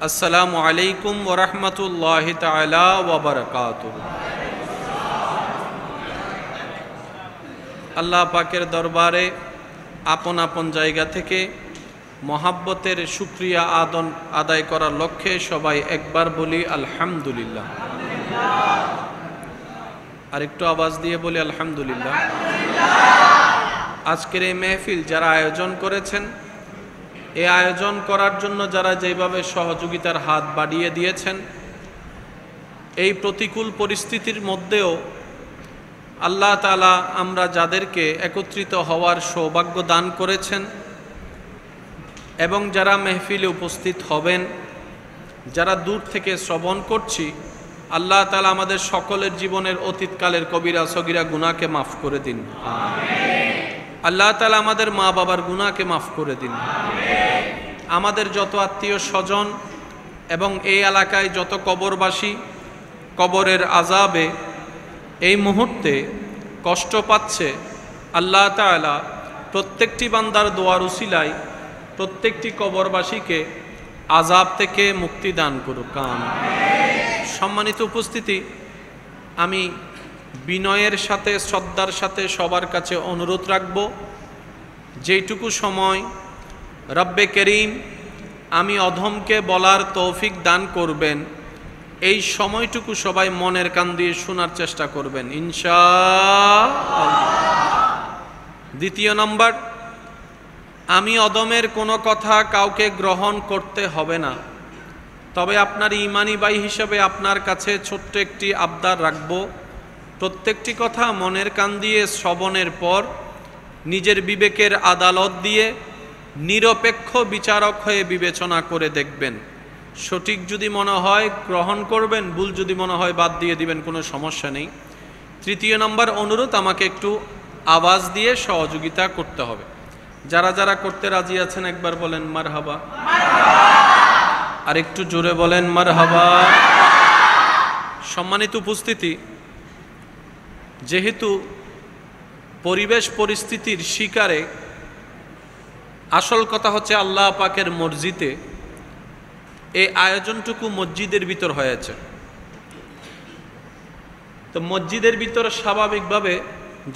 আসসালামু আলাইকুম ওয়া রাহমাতুল্লাহি তাআলা ওয়া বারাকাতুহু। আল্লাহ পাকের দরবারে আপন আপন জায়গা থেকে মহাব্বতের শুকরিয়া আদায় করার লক্ষ্যে সবাই একবার বলি আলহামদুলিল্লাহ। আর একটু আওয়াজ দিয়ে বলি আলহামদুলিল্লাহ। আজকের এই মেহফিল যারা আয়োজন করেছেন, এই আয়োজন করার জন্য যারা যেভাবে সহযোগিতার হাত বাড়িয়ে দিয়েছেন, এই প্রতিকূল পরিস্থিতির মধ্যেও আল্লাহ তাআলা আমরা যাদেরকে একত্রিত হওয়ার সৌভাগ্য দান করেছেন এবং যারা মেহফিলে উপস্থিত হবেন, যারা দূর থেকে শ্রবণ করছি, আল্লাহ তাআলা আমাদের সকলের জীবনের অতীতকালের কবিরা সগীরা গুনাহকে মাফ করে দিন। আল্লাহ তাআলা আমাদের মা বাবার গুনাহকে মাফ করে দিন। আমাদের যত আত্মীয় স্বজন এবং এই এলাকায় যত কবরবাসী কবরের আযাবে এই মুহূর্তে কষ্ট পাচ্ছে, আল্লাহ তাআলা প্রত্যেকটি বান্দার দোয়ার উসিলায় প্রত্যেকটি কবরবাসীকে আযাব থেকে মুক্তি দান করুক। সম্মানিত উপস্থিতি, আমি বিনয়ের সাথে শ্রদ্ধার সাথে সবার কাছে অনুরোধ রাখব, যেইটুকু সময় রব্বে করিম আমি অধমকে বলার তৌফিক দান করবেন, এই সময়টুকু সবাই মনের কান দিয়ে শোনার চেষ্টা করবেন ইনশাআল্লাহ। দ্বিতীয় নম্বর, আমি অদমের কোনো কথা কাউকে গ্রহণ করতে হবে না, তবে আপনার ইমানি ভাই হিসেবে আপনার কাছে ছোট্ট একটি আবদার রাখব, প্রত্যেকটি কথা মনের কান দিয়ে শ্রবণের পর নিজের বিবেকের আদালত দিয়ে নিরপেক্ষ বিচারক হয়ে বিবেচনা করে দেখবেন। সঠিক যদি মনে হয় গ্রহণ করবেন, ভুল যদি মনে হয় বাদ দিয়ে দিবেন, কোনো সমস্যা নেই। তৃতীয় নম্বর অনুরোধ, আমাকে একটু আওয়াজ দিয়ে সহযোগিতা করতে হবে। যারা যারা করতে রাজি আছেন একবার বলেন মারহাবা। আর একটু জোরে বলেন মারহাবা। সম্মানিত উপস্থিতি, যেহেতু পরিবেশ পরিস্থিতির শিকারে, আসল কথা হচ্ছে আল্লাহ পাকের মসজিদে এই আয়োজনটুকু মসজিদের ভিতর হয়েছে। তো মসজিদের ভিতর স্বাভাবিকভাবে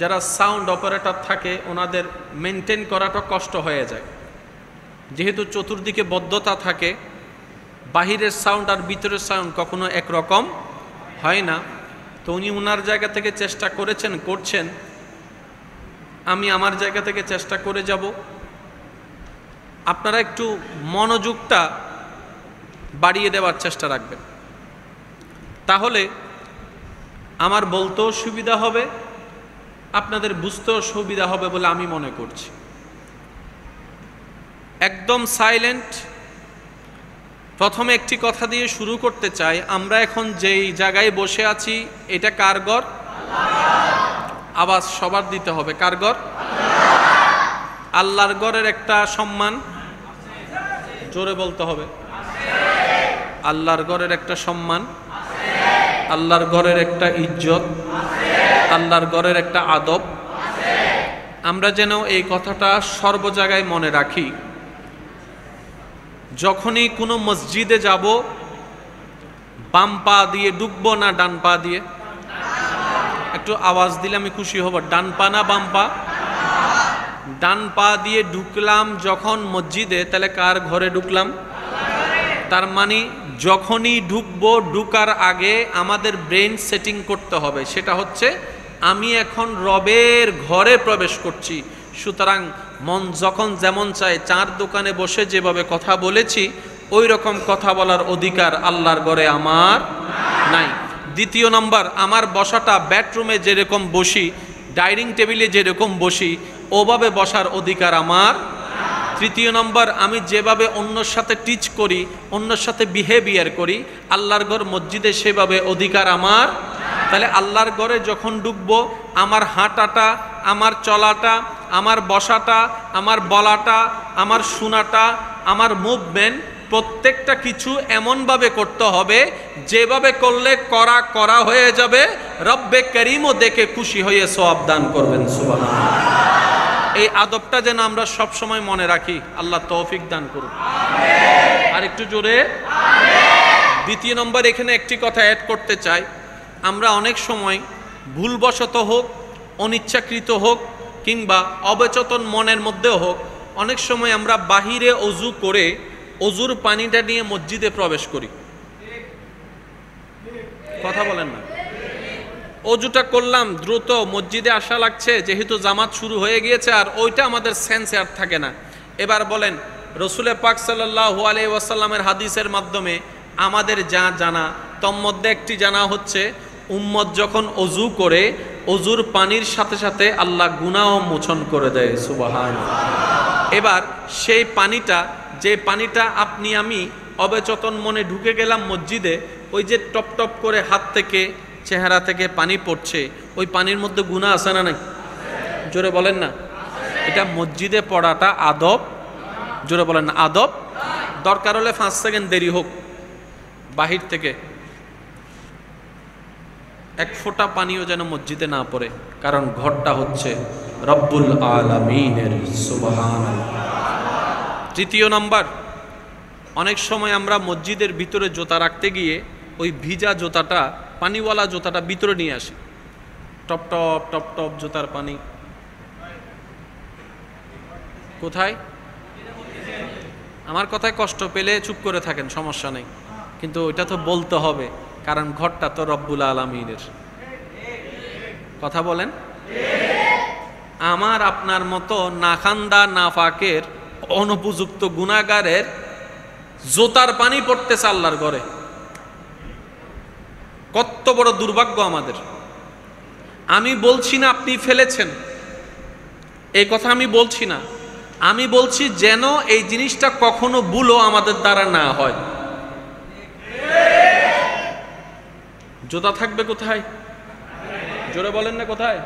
যারা সাউন্ড অপারেটর থাকে ওনাদের মেনটেন করাটা কষ্ট হয়ে যায়, যেহেতু চতুর্দিকে বদ্ধতা থাকে, বাহিরের সাউন্ড আর ভিতরের সাউন্ড কখনো একরকম হয় না। তো উনি ওনার জায়গা থেকে চেষ্টা করছেন, আমি আমার জায়গা থেকে চেষ্টা করে যাব। আপনারা একটু মনোযোগটা বাড়িয়ে দেওয়ার চেষ্টা রাখবেন, তাহলে আমার বলতেও সুবিধা হবে, আপনাদের বুঝতেও সুবিধা হবে বলে আমি মনে করছি। একদম সাইলেন্ট। প্রথমে একটি কথা দিয়ে শুরু করতে চাই, আমরা এখন যেই জায়গায় বসে আছি এটা কার ঘর? আওয়াজ সবার দিতে হবে, কার ঘর? আল্লাহর ঘরের একটা সম্মান, জোরে বলতে হবে। আল্লাহর ঘরের একটা সম্মান, আল্লাহর ঘরের একটা ইজ্জত, আল্লাহর ঘরের একটা আদব। আমরা যেন এই কথাটা সর্ব জায়গায় মনে রাখি। যখনই কোনো মসজিদে যাব, বাম পা দিয়ে ঢুকবো না ডান পা দিয়ে? একটু আওয়াজ দিলে আমি খুশি হব। ডান পা না বাম পা? ডান পা দিয়ে ঢুকলাম যখন মসজিদে, তাহলে কার ঘরে ঢুকলাম? তার মানে যখনই ঢুকবো, ঢুকার আগে আমাদের ব্রেন সেটিং করতে হবে, সেটা হচ্ছে আমি এখন রবের ঘরে প্রবেশ করছি। সুতরাং মন যখন যেমন চায়, চার দোকানে বসে যেভাবে কথা বলেছি ওই রকম কথা বলার অধিকার আল্লাহর ঘরে আমার নাই। দ্বিতীয় নম্বর, আমার বসাটা বেডরুমে যেরকম বসি, ডাইনিং টেবিলে যেরকম বসি, ওভাবে বসার অধিকার আমার। তৃতীয় নম্বর, আমি যেভাবে অন্যর সাথে টিচ করি, অন্যর সাথে বিহেভিয়ার করি, আল্লাহর ঘর মসজিদে সেভাবে অধিকার আমার। তাহলে আল্লাহর ঘরে যখন ঢুকবো, আমার হাঁটাটা, আমার চলাটা, আমার বসাটা, আমার বলাটা, আমার শোনাটা, আমার মুভমেন্ট, প্রত্যেকটা কিছু এমনভাবে করতে হবে যেভাবে করলে করা হয়ে যাবে, রব্বে করিমও দেখে খুশি হয়ে সওয়াব দান করবেন। সুবহানাল্লাহ। এই আদবটা যেন আমরা সব সময় মনে রাখি, আল্লাহ তৌফিক দান করুন। আর একটু জোরে। দ্বিতীয় নম্বর, এখানে একটি কথা অ্যাড করতে চাই, আমরা অনেক সময় ভুলবশত হোক, অনিচ্ছাকৃত হোক, কিংবা অবচেতন মনের মধ্যেও হোক, অনেক সময় আমরা বাহিরে অজু করে অজুর পানিটা নিয়ে মসজিদে প্রবেশ করি। কথা বলেন না? অজুটা করলাম, দ্রুত মসজিদে আসা লাগছে, যেহেতু জামাত শুরু হয়ে গিয়েছে, আর ওইটা আমাদের সেন্সে আর থাকে না। এবার বলেন, রসুলের পাক সাল্লাল্লাহু আলাইহি ওয়াসাল্লামের হাদিসের মাধ্যমে আমাদের যা জানা, তন্মধ্যে একটি জানা হচ্ছে, উম্মত যখন অজু করে অজুর পানির সাথে সাথে আল্লাহ গুনাহ মোচন করে দেয়। সুবহানাল্লাহ। এবার সেই পানিটা, যে পানিটা আপনি আমি অবচেতন মনে ঢুকে গেলাম মসজিদে, ওই যে টপ টপ করে হাত থেকে, চেহারা থেকে পানি পড়ছে, ওই পানির মধ্যে গুনাহ আছে না নাই? জোরে বলেন না। এটা মসজিদে পড়াটা আদব। জোরে বলেন না, আদব। দরকার হলে 5 সেকেন্ড দেরি হোক, বাহির থেকে এক ফোঁটা পানিও যেন মসজিদে না পড়ে, কারণ ঘরটা হচ্ছে রব্বুল আলামিনের। সুবহানাল্লাহ। তৃতীয় নাম্বার, অনেক সময় আমরা মসজিদের ভিতরে জুতা রাখতে গিয়ে ওই ভিজা জুতাটা, পানিওয়ালা জুতাটা ভিতরে নিয়ে আসি। টপ টপ টপ টপ জুতার পানি কোথায়? আমার কথায় কষ্ট পেলে চুপ করে থাকেন, সমস্যা নেই, কিন্তু ওইটা তো বলতে হবে, কারণ ঘরটা তো রব্বুল আলামিনের। কথা বলেন। আমার আপনার মতো নাখান্দা নাফাকের অনুপযুক্ত গুনাহগারের জোতার পানি পড়তেছে আল্লাহর ঘরে। কত বড় দুর্ভাগ্য আমাদের। আমি বলছি না আপনি ফেলেছেন, এই কথা আমি বলছি না, আমি বলছি যেন এই জিনিসটা কখনো ভুলও আমাদের দ্বারা না হয়। জুতা থাকবে কোথায়? জোরে বলেন না, কোথায়?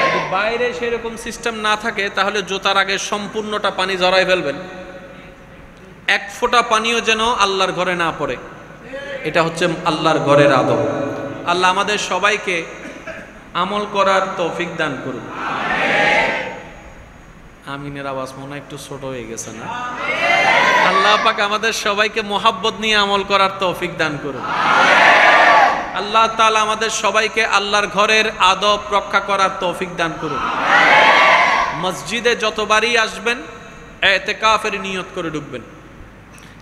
যদি বাইরে সেরকম সিস্টেম না থাকে, তাহলে জুতার আগে সম্পূর্ণটা পানি ঝরাই ফেলবেন, এক ফোঁটা পানিও যেন আল্লাহর ঘরে না পড়ে। এটা হচ্ছে আল্লাহর ঘরের আদব। আল্লাহ আমাদের সবাইকে আমল করার তৌফিক দান করুন। আমিনের আওয়াজ মনে একটু ছোট হয়ে গেছে না? আল্লাহ পাক আমাদের সবাইকে মোহাব্বত নিয়ে আমল করার তৌফিক দান করুন। আল্লাহ তাআলা আমাদের সবাইকে আল্লাহর ঘরের আদব রক্ষা করার তৌফিক দান করুন। মসজিদে যতবারই আসবেন ইতিকাফের নিয়ত করে ঢুকবেন।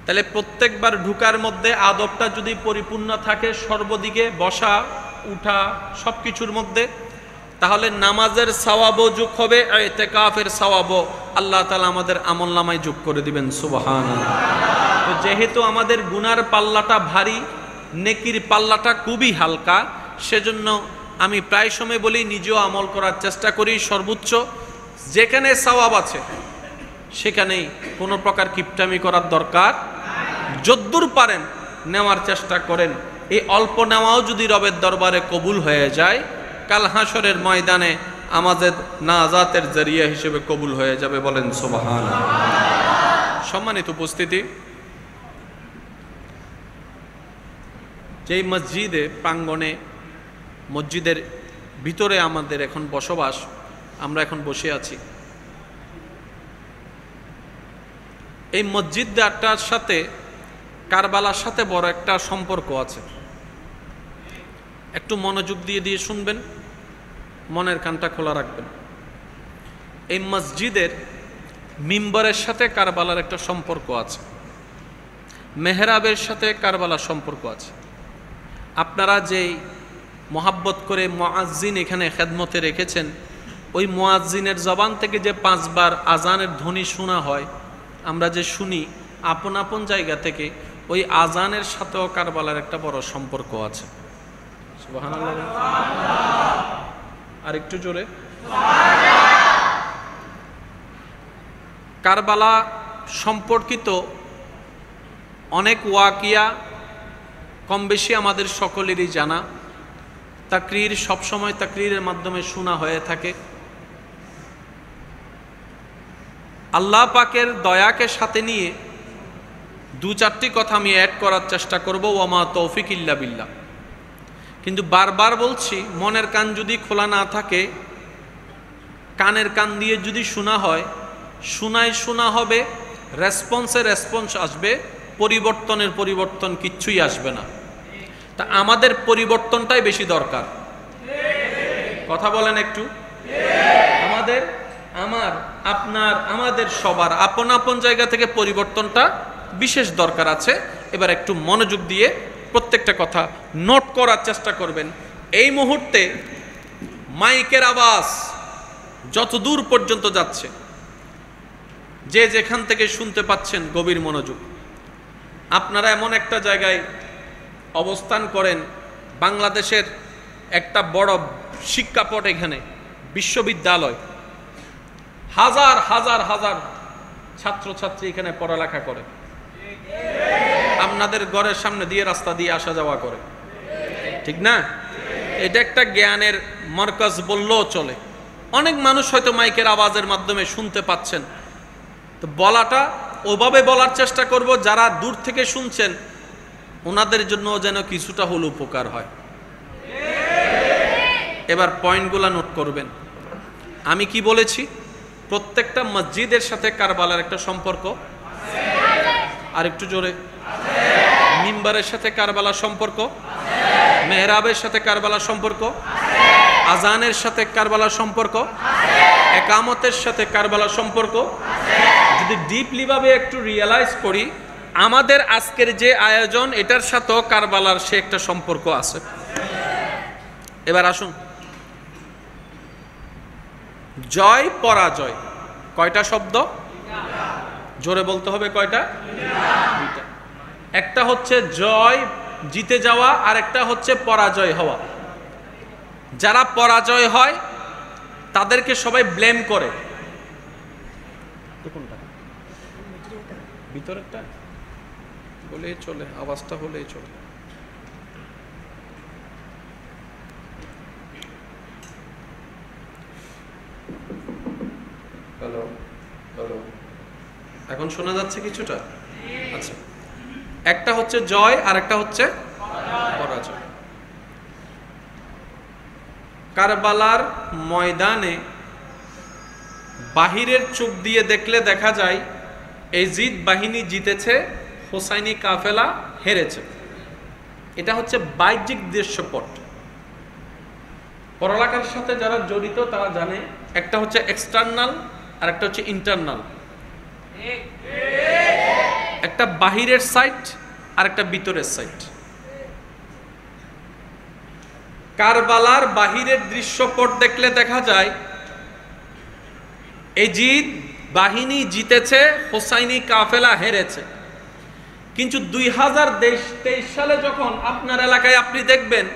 তাহলে প্রত্যেকবার ঢুকার মধ্যে আদবটা যদি পরিপূর্ণ থাকে, সর্বদিকে বসা উঠা সবকিছুর মধ্যে, তাহলে নামাজের সওয়াবও যোগ হবে, ইতিকাফের সওয়াবও আল্লাহ তাআলা আমাদের আমলনামায় যোগ করে দিবেন। সুবহানাল্লাহ। তো যেহেতু আমাদের গুনার পাল্লাটা ভারী, নেকির পাল্লাটা খুবই হালকা, সেজন্য আমি প্রায় সময় বলি, নিজেও আমল করার চেষ্টা করি সর্বোচ্চ। যেখানে সওয়াব আছে সেখানেই কোনো প্রকার কিপটামি করার দরকার, যদ্দূর পারেন নেওয়ার চেষ্টা করেন। এই অল্প নেওয়াও যদি রবের দরবারে কবুল হয়ে যায়, কাল হাসরের ময়দানে আমাদের নাজাতের জরিয়া হিসেবে কবুল হয়ে যাবে। বলেন সুবহানাল্লাহ। সম্মানিত উপস্থিতি, যেই মসজিদে প্রাঙ্গণে, মসজিদের ভিতরে আমাদের এখন বসবাস, আমরা এখন বসে আছি, এই মসজিদটার সাথে কারবালার সাথে বড় একটা সম্পর্ক আছে। একটু মনোযোগ দিয়ে শুনবেন, মনের কানটা খোলা রাখবেন। এই মসজিদের মিম্বরের সাথে কারবালার একটা সম্পর্ক আছে, মেহরাবের সাথে কারবালার সম্পর্ক আছে। আপনারা যেই মোহাব্বত করে মুয়াজ্জিন এখানে খেদমতে রেখেছেন, ওই মুয়াজ্জিনের জবান থেকে যে 5 বার আজানের ধ্বনি শোনা হয়, আমরা যে শুনি আপন আপন জায়গা থেকে, ওই আজানের সাথেও কারবালার একটা বড় সম্পর্ক আছে। সুবহানাল্লাহ। আর একটু জোরে। কারবালা সম্পর্কিত অনেক ওয়াকিয়া কম বেশি আমাদের সকলেরই জানা। তাকরীর সবসময় তাকরীরের মাধ্যমে শোনা হয়ে থাকে। আল্লাহ পাকের দয়াকে সাথে নিয়ে 2-4টি কথা আমি অ্যাড করার চেষ্টা করব। ওয়ামা তৌফিক ইল্লা বিল্লাহ। কিন্তু বারবার বলছি, মনের কান যদি খোলা না থাকে, কানের কান দিয়ে যদি শোনা হয়, শোনা হবে, রেসপন্স আসবে, পরিবর্তন কিচ্ছুই আসবে না। তা আমাদের পরিবর্তনটাই বেশি দরকার। কথা বলেন একটু। আমাদের সবার আপন আপন জায়গা থেকে পরিবর্তনটা বিশেষ দরকার আছে। এবার একটু মনোযোগ দিয়ে প্রত্যেকটা কথা নোট করার চেষ্টা করবেন। এই মুহূর্তে মাইকের আওয়াজ যত দূর পর্যন্ত যাচ্ছে, যে যেখান থেকে শুনতে পাচ্ছেন গভীর মনোযোগ। আপনারা এমন একটা জায়গায় অবস্থান করেন, বাংলাদেশের একটা বড় শিক্ষাপট, এখানে বিশ্ববিদ্যালয়, হাজার হাজার হাজার ছাত্রছাত্রী এখানে পড়ালেখা করে, আপনাদের ঘরের সামনে দিয়ে রাস্তা দিয়ে আসা যাওয়া করে, ঠিক না? এটা একটা জ্ঞানের মার্কাজ বললেও চলে। অনেক মানুষ হয়তো মাইকের আওয়াজের মাধ্যমে শুনতে পাচ্ছেন। তো বলাটা ওভাবে বলার চেষ্টা করব যারা দূর থেকে শুনছেন ওনাদের জন্য যেন কিছুটা হলো উপকার হয়। এবার পয়েন্টগুলো নোট করবেন। আমি কি বলেছি? প্রত্যেকটা মসজিদের সাথে কারবালার একটা সম্পর্ক। আর একটু জোরে। মিম্বারের সাথে কারবালার সম্পর্ক, মেহরাবের সাথে কারবালার সম্পর্ক, আজানের সাথে কারবালার সম্পর্ক, একামতের সাথে কারবালার সম্পর্ক। যদি ডিপলি ভাবে একটু রিয়েলাইজ করি, আমাদের আজকের যে আয়োজন এটার সাথেও কারবালার সে একটা সম্পর্ক আছে। এবার আসুন, জয় পরাজয় কয়টা শব্দ? জোরে বলতে হবে কয়টা? দুইটা। একটা হচ্ছে জয়, জিতে যাওয়া, আর একটা হচ্ছে পরাজয় হওয়া। যারা পরাজয় হয় তাদেরকে সবাই ব্লেম করে। ভিতরেরটা বলেই চলে, আওয়াজটা হলেই চলে। হ্যালো হ্যালো, এখন শোনা যাচ্ছে কিছুটা? আচ্ছা, একটা হচ্ছে জয় আর একটা হচ্ছে পরাজয়। কারবালার ময়দানে বাহিরের চোখ দিয়ে দেখলে দেখা যায় এজিদ বাহিনী জিতেছে, হোসাইনি কাফেলা হেরেছে। এটা হচ্ছে বাহ্যিক দৃশ্যপট। পড়ালেখার সাথে যারা জড়িত তারা জানে একটা হচ্ছে এক্সটার্নাল আর একটা হচ্ছে ইন্টারনাল। একটা বাহিরের সাইড আর একটা ভিতরের সাইড। কারবালার বাহিরের দৃশ্যপট দেখলে দেখা যায় এজিদ বাহিনী জিতেছে, হোসাইনি কাফেলা হেরেছে। কিন্তু 2023 সালে যখন আপনার এলাকায় আপনি দেখবেন,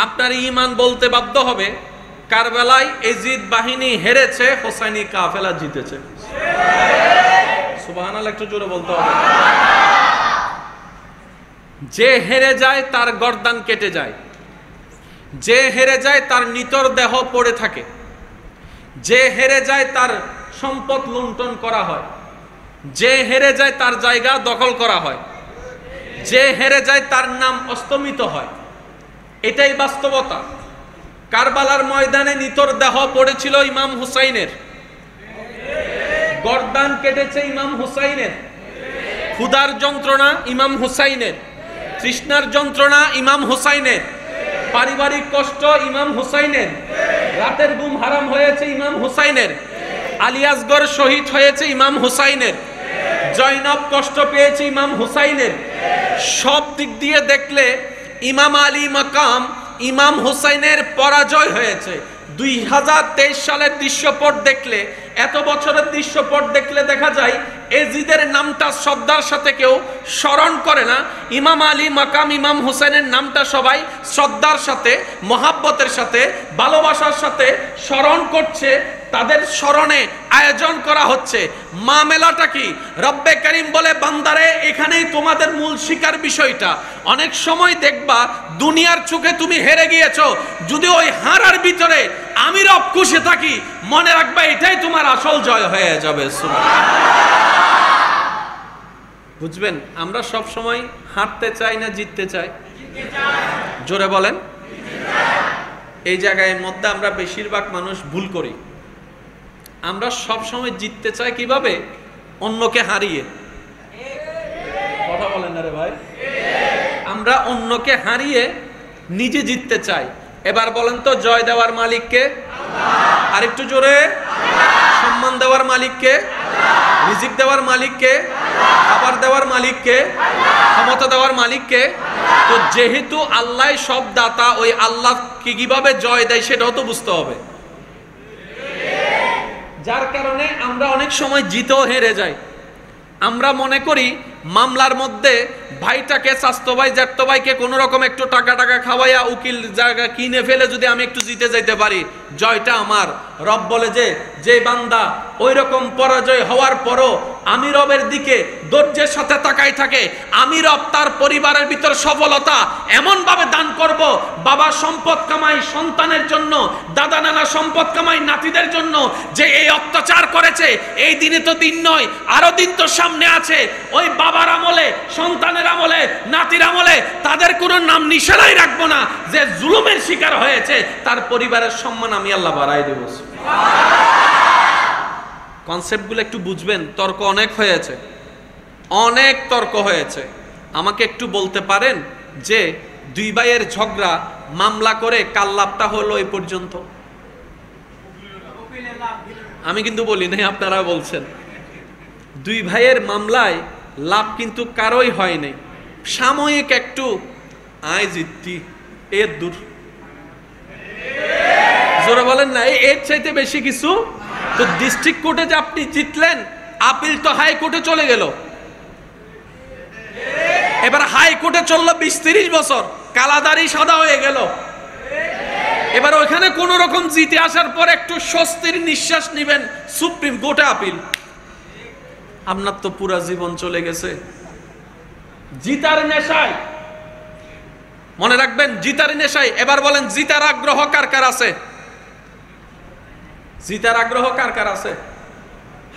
আপনার ঈমান বলতে বাধ্য হবে কারবালায় এজিদ বাহিনী হেরেছে, হোসাইনি কাফেলা জিতেছে। সুবহানাল্লাহ, একটু জোরে বলতে হবে। যে হেরে যায় তার গর্দান কেটে যায়, যে হেরে যায় তার নিতর দেহ পড়ে থাকে, যে হেরে যায় তার সম্পদ লুণ্ঠন করা হয়, যে হেরে যায় তার জায়গা দখল করা হয়, যে হেরে যায় তার নাম অস্তমিত হয়। এটাই বাস্তবতা। কারবালার ময়দানে নিতর দেহ পড়েছিল ইমাম হুসাইনের, গর্দান কেটেছে ইমাম হুসাইনের, ক্ষুধার যন্ত্রণা ইমাম হুসাইনের, তৃষ্ণার যন্ত্রণা ইমাম হুসাইনের, পারিবারিক কষ্ট ইমাম হুসাইনের, রাতের ঘুম হারাম হয়েছে ইমাম হুসাইনের, আলিয়াসগড় শহীদ হয়েছে ইমাম হুসাইনের, জয়নব কষ্ট পেয়েছে ইমাম হুসাইনের। সব দিক দিয়ে দেখলে ইমাম আলী মাকাম ইমাম হুসাইনের পরাজয় হয়েছে। 2023 সালের দৃশ্যপট দেখলে, এত বছরের দৃশ্যপট দেখলে দেখা যায় এজিদের নামটা শ্রদ্ধার সাথে কেউ স্মরণ করে না। ইমাম আলী মাকাম ইমাম হুসাইনের নামটা সবাই শ্রদ্ধার সাথে, মহাব্বতের সাথে, ভালোবাসার সাথে স্মরণ করছে। তাদের স্মরণে আয়োজন করা হচ্ছে। মামলাটা কি? রব্বে করিম বলে, বান্দারে এখানেই তোমাদের মূল শিকার বিষয়টা। অনেক সময় দেখবা দুনিয়ার চোখে তুমি হেরে গিয়েছো, যদি ওই হারার ভিতরে আমি রব খুশি থাকি, মনে রাখবা এটাই তোমার আসল জয় হয়ে যাবে। বুঝবেন? আমরা সব সময় হারতে চাই না জিততে চাই? জোরে বলেন। এই জায়গায় মধ্যে আমরা বেশিরভাগ মানুষ ভুল করি। আমরা সব সময় জিততে চাই কিভাবে? অন্যকে হারিয়ে। কথা বলেন। রে ভাই? আমরা অন্যকে হারিয়ে নিজে জিততে চাই। এবার বলেন তো, জয় দেওয়ার মালিক কে? আল্লাহ। আরেকটু জোরে। আল্লাহ। সম্মান দেওয়ার মালিক কে? আল্লাহ। রিজিক দেওয়ার মালিক কে? আল্লাহ। খাবার দেওয়ার মালিক কে? আল্লাহ। ক্ষমতা দেওয়ার মালিক কে? আল্লাহ। তো যেহেতু আল্লাহ সব দাতা, ওই আল্লাহ কিভাবে জয় দেয় সেটাও তো বুঝতে হবে। যার কারণে আমরা অনেক সময় জিতেও হেরে যাই। আমরা মনে করি মামলার মধ্যে ভাইটাকে, স্বাস্থ্য ভাই, জ্যাঠতো ভাইকে কোনো রকম একটু টাকা খাওয়াইয়া উকিল জায়গা কিনে ফেলে যদি আমি একটু জিতে যাইতে পারি, জয়টা আমার। রব বলে যে বান্দা ওই রকম পরাজয় হওয়ার পরও আমি রবের দিকে ধৈর্যের সাথে তাকাই থাকে, আমি রব তার পরিবারের ভিতর সফলতা এমন ভাবে দান করব, বাবা সম্পদ কামাই সন্তানের জন্য, দাদা নানা সম্পদ কামাই নাতিদের জন্য, যে এই অত্যাচার করেছে, এই দিনে তো দিন নয়, আরো দিন তো সামনে আছে। ওই বাবার আমলে, সন্তানের আমলে, নাতির আমলে তাদের কোনো নাম নিশানাই রাখবো না। যে জুলুমের শিকার হয়েছে তার পরিবারের সম্মান আমি আল্লাহ বাড়াই দেব। কনসেপ্টগুলো একটু বুঝবেন। তর্ক অনেক হয়েছে, অনেক তর্ক হয়েছে। আমাকে একটু বলতে পারেন যে দুই ভাইয়ের ঝগড়া মামলা করে কার লাভটা হলো এই পর্যন্ত? আমি কিন্তু বলি নাই, আপনারা বলছেন। দুই ভাইয়ের মামলায় লাভ কিন্তু কারোই হয় নাই। সাময়িক একটু আয় জিততি, এর দূর, জোরে বলেন না, এর চাইতে বেশি কিছু। তো ডিস্ট্রিক্ট কোর্টে যে আপনি জিতলেন, আপিল তো হাইকোর্টে চলে গেল। এবার হাইকোর্টে চললো 20-30 বছর, কালাদারি সাদা হয়ে গেল। এবার ওইখানে কোন রকম জিতে আসার পর একটু স্বস্তির নিঃশ্বাস নিবেন, সুপ্রিম কোর্টে আপিল। আপনার তো পুরা জীবন চলে গেছে জিতার নেশায়। মনে রাখবেন, জিতার নেশায়। এবার বলেন, জিতার আগ্রহ কার কার আছে? জিতার আগ্রহ কার কার আছে?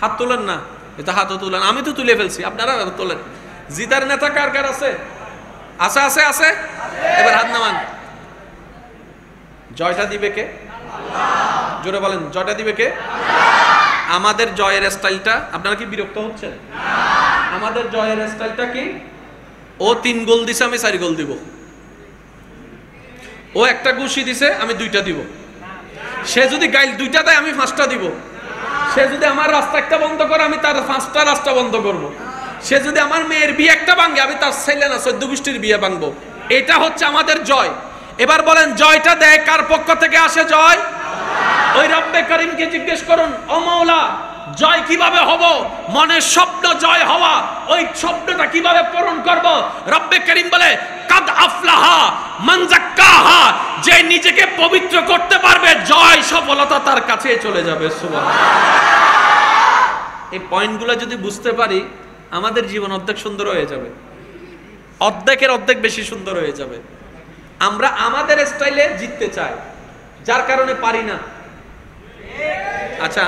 হাত তুলেন না, এটা হাতও তুলেন। আমি তো তুলে ফেলছি, আপনারা তোলেন। জিতার নেতা কার কার আছে? আছে আছে আছে। এবার হাত নামান। জয়টা দিবে কে? আল্লাহ। জোরে বলেন, জয়টা দিবে কে? আল্লাহ। আমাদের জয়ের স্টাইলটা, আপনারা কি বিরক্ত হচ্ছেন? আমাদের জয়ের স্টাইলটা কি? ও 3 গোল দিছে, আমি 4 গোল দিব। ও একটা ঘুষি দিছে, আমি 2টা দিব। সে যদি গাইল 2টা দেয়, আমি 5টা দিব। সে যদি আমার রাস্তা একটা বন্ধ করে, আমি তার 5টা রাস্তা বন্ধ করব। সে যদি আমার মেয়ের বিয়ে একটা ভাঙে, আমি তার ছেলে না 14 গোষ্ঠীর বিয়ে ভাঙবো। এটা হচ্ছে আমাদের জয়। এবার বলেন, জয়টা দেয় কার পক্ষ থেকে আসে? জয় ওই রব্বে করিমকে জিজ্ঞেস করুন, ও মাওলা, জয় কিভাবে হব? মনের স্বপ্ন জয় হওয়া, ওই স্বপ্নটা কিভাবে পূরণ করব? রব্বে করিম বলে, কাদ আফলাহা মান যাক্কাহা, যে নিজেকে পবিত্র করতে পারবে, জয় সফলতা তার কাছে চলে যাবে। সুবহানাল্লাহ। এই পয়েন্টগুলো যদি বুঝতে পারি, আমাদের জীবন অর্ধেক সুন্দর হয়ে যাবে, অর্ধেকের অর্ধেক বেশি সুন্দর হয়ে যাবে। আমরা আমাদের স্টাইলে জিততে চাই, যার কারণে পারি না। আচ্ছা,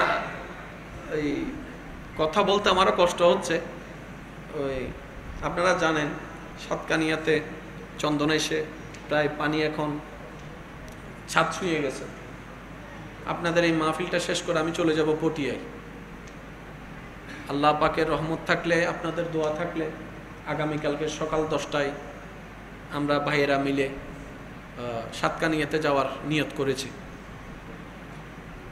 এই কথা বলতে আমারও কষ্ট হচ্ছে। ওই আপনারা জানেন, সাতকানিয়াতে চন্দন এসে প্রায় পানি এখন ছাদ ছুঁয়ে গেছে। আপনাদের এই মাহফিলটা শেষ করে আমি চলে যাব পটিয়ায়। আল্লাহ পাকের রহমত থাকলে, আপনাদের দোয়া থাকলে, আগামীকালকে সকাল 10টায় আমরা ভাইয়েরা মিলে সাতকানিয়াতে যাওয়ার নিয়ত করেছি।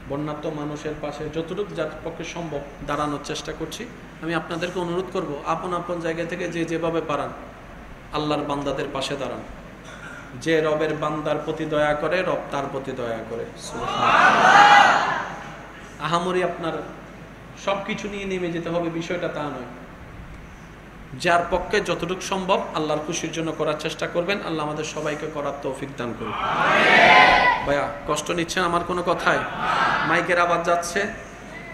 বন্যার্ত মানুষের পাশে যতটুকু যার পক্ষে সম্ভব দাঁড়ানোর চেষ্টা করছি। আমি আপনাদেরকে অনুরোধ করব, আপন আপন জায়গা থেকে যে যেভাবে পারান আল্লাহর বান্দাদের পাশে দাঁড়ান। যে রবের বান্দার প্রতি দয়া করে, রব তার প্রতি দয়া করে। আহামরি আপনার সবকিছু নিয়ে নেমে যেতে হবে, বিষয়টা তা নয়। যার পক্ষে যতটুকু সম্ভব আল্লাহর খুশির জন্য করার চেষ্টা করবেন। আল্লাহ আমাদের সবাইকে করার তৌফিক দান করুন। ভাইয়া, কষ্ট নিচ্ছেন আমার কোনো কথায়? মাইকের আওয়াজ যাচ্ছে।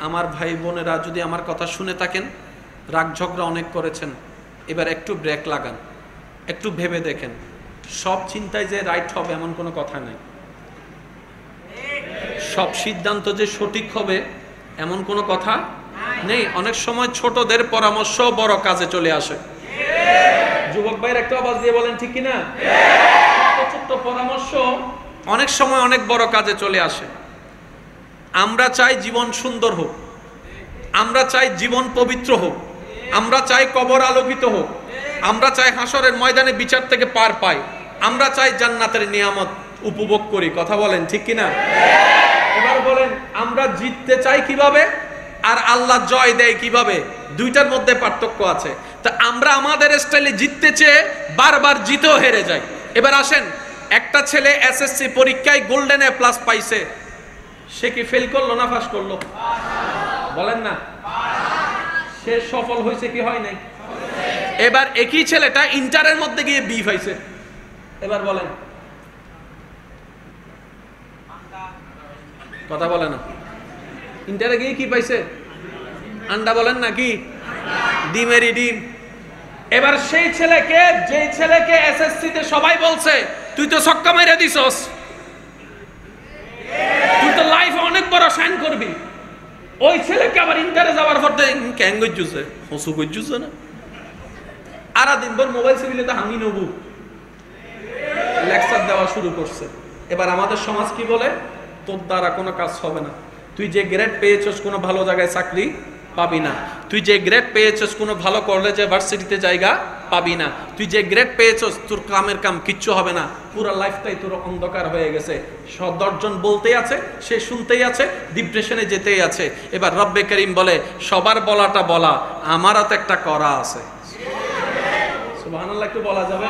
আমার ভাই বোনেরা যদি আমার কথা শুনে থাকেন, রাগ ঝগড়া অনেক করেছেন, এবার একটু ব্রেক লাগান, একটু ভেবে দেখেন। সব চিন্তায় যে রাইট হবে এমন কোনো কথা নাই। সব সিদ্ধান্ত যে সঠিক হবে এমন কোনো কথা নেই। অনেক সময় ছোটদের পরামর্শ বড় কাজে চলে আসে। যুবক ভাইয়ের একটা আওয়াজ দিয়ে বলেন, ঠিক কিনা? ছোট্ট পরামর্শ অনেক সময় অনেক বড় কাজে চলে আসে। আমরা চাই জীবন সুন্দর হোক, আমরা চাই জীবন পবিত্র হোক, আমরা চাই কবর আলোকিত হোক, আমরা চাই হাসরের ময়দানে বিচার থেকে পার পাই, আমরা চাই জান্নাতের নিয়ামত উপভোগ করি। কথা বলেন ঠিক কিনা? এবার বলেন আমরা জিততে চাই কিভাবে আর আল্লাহ জয় দেয় কিভাবে? দুইটার মধ্যে পার্থক্য আছে। তা আমরা আমাদের স্টাইলে জিততে চেয়ে বারবার জিতেও হেরে যাই। এবার আসেন, একটা ছেলে এসএসসি পরীক্ষায় গোল্ডেন এ প্লাস পাইছে, সে কি ফেল করলো না পাস করলো? বলেন না, সে সফল হয়েছে কি হয় নাই? এবার একই ছেলেটা ইন্টারের মধ্যে গিয়ে বি পাইছে, এবার বলেন, কথা বলে না, ইন্টারে গিয়ে কি পাইছে? আন্ডা। বলেন না কি? ডিমেরই ডিম। এবার সেই ছেলেকে, যে ছেলেকে এসএসসি তে সবাই বলছে তুই তো ছক্কা মেরে দিছস, তুই তো লাইফে অনেক বড় শাইন করবি, ওই ছেলেকে আবার ইন্টারে যাওয়ার পর ক্যাং গজ্জুছে, হসু গজ্জুছে না, আর দিনভর মোবাইল সিভিলে তো হামি নবু লেকচার দেওয়া শুরু করছে। এবার আমাদের সমাজ কি বলে? তোর দ্বারা কোনো কাজ হবে না, তুই যে গ্রেড পেয়েছস কোনো ভালো জায়গায় চাকরি পাবি না, তুই যে গ্রেড পেয়েছস কোনো ভালো কলেজে ভার্সিটিতে জায়গা পাবি না, তুই যে গ্রেড পেয়েছস তোর কামের কাম কিচ্ছু হবে না, পুরো লাইফটাই তোর অন্ধকার হয়ে গেছে। 10 জন বলতেই আছে, সে শুনতেই আছে, ডিপ্রেশনে যেতেই আছে। এবার রব্বে করিম বলে সবার বলাটা বলা, আমারও তো একটা করা আছে। সুবহানাল্লাহ, একটু বলা যাবে?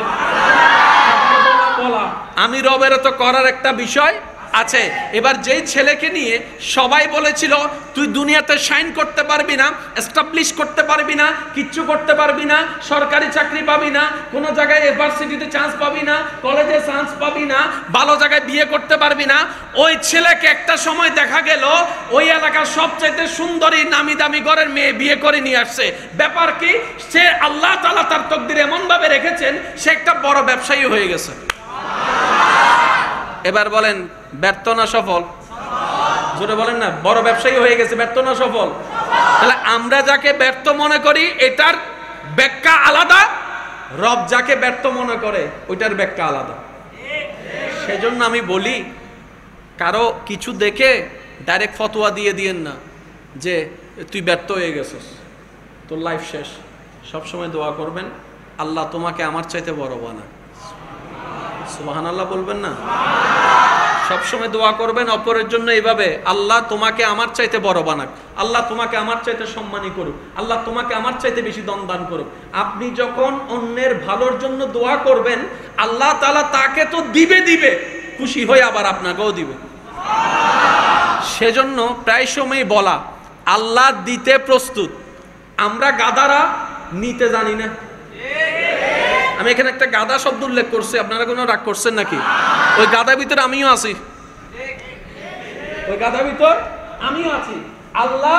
বলা আমি রবেরও তো করার একটা বিষয় আছে। এবার যেই ছেলেকে নিয়ে সবাই বলেছিল তুই দুনিয়াতে শাইন করতে পারবি না, এস্টাবলিশ করতে পারবি না, কিচ্ছু করতে পারবি না, সরকারি চাকরি পাবি না, কোনো জায়গায় ইউনিভার্সিটিতে চান্স পাবি না, কলেজে চান্স পাবি না, ভালো জায়গায় বিয়ে করতে পারবি না, ওই ছেলেকে একটা সময় দেখা গেল ওই এলাকার সবচাইতে সুন্দরী নামি দামি ঘরের মেয়ে বিয়ে করে নিয়ে আসছে। ব্যাপার কি? সে আল্লাহ তাআলা তার তকদির এমন ভাবে রেখেছেন সে একটা বড় ব্যবসায়ী হয়ে গেছে। এবার বলেন ব্যর্থ না সফল? জোরে বলেন না, বড় ব্যবসায়ী হয়ে গেছে, ব্যর্থ না সফল? তাহলে আমরা যাকে ব্যর্থ মনে করি এটার ব্যাখ্যা আলাদা, রব যাকে ব্যর্থ মনে করে ওইটার ব্যাখ্যা আলাদা। সেজন্য আমি বলি কারো কিছু দেখে ডাইরেক্ট ফতোয়া দিয়ে দিয়েন না যে তুই ব্যর্থ হয়ে গেছিস, তোর লাইফ শেষ। সবসময় দোয়া করবেন আল্লাহ তোমাকে আমার চাইতে বড় বানাক। সুবহানাল্লাহ বলবেন না? সবসময় দোয়া করবেন অপরের জন্য এইভাবে, আল্লাহ তোমাকে আমার চাইতে বড় বানাক, আল্লাহ তোমাকে আমার চাইতে সম্মানী করুক, আল্লাহ তোমাকে আমার চাইতে বেশি দন দান করুক। আপনি যখন অন্যের ভালোর জন্য দোয়া করবেন আল্লাহ তাআলা তাকে তো দিবে, খুশি হয়ে আবার আপনাকেও দিবে। সেজন্য প্রায় সময় বলা আল্লাহ দিতে প্রস্তুত, আমরা গাধারা নিতে জানি না। আমি এখানে একটা গাধা শব্দ উল্লেখ করছি, আপনারা কোনো রাগ করছেন নাকি? ওই গাধা ভিতরে আমিও আছি, ওই গাধা ভিতর আমিও আছি। আল্লাহ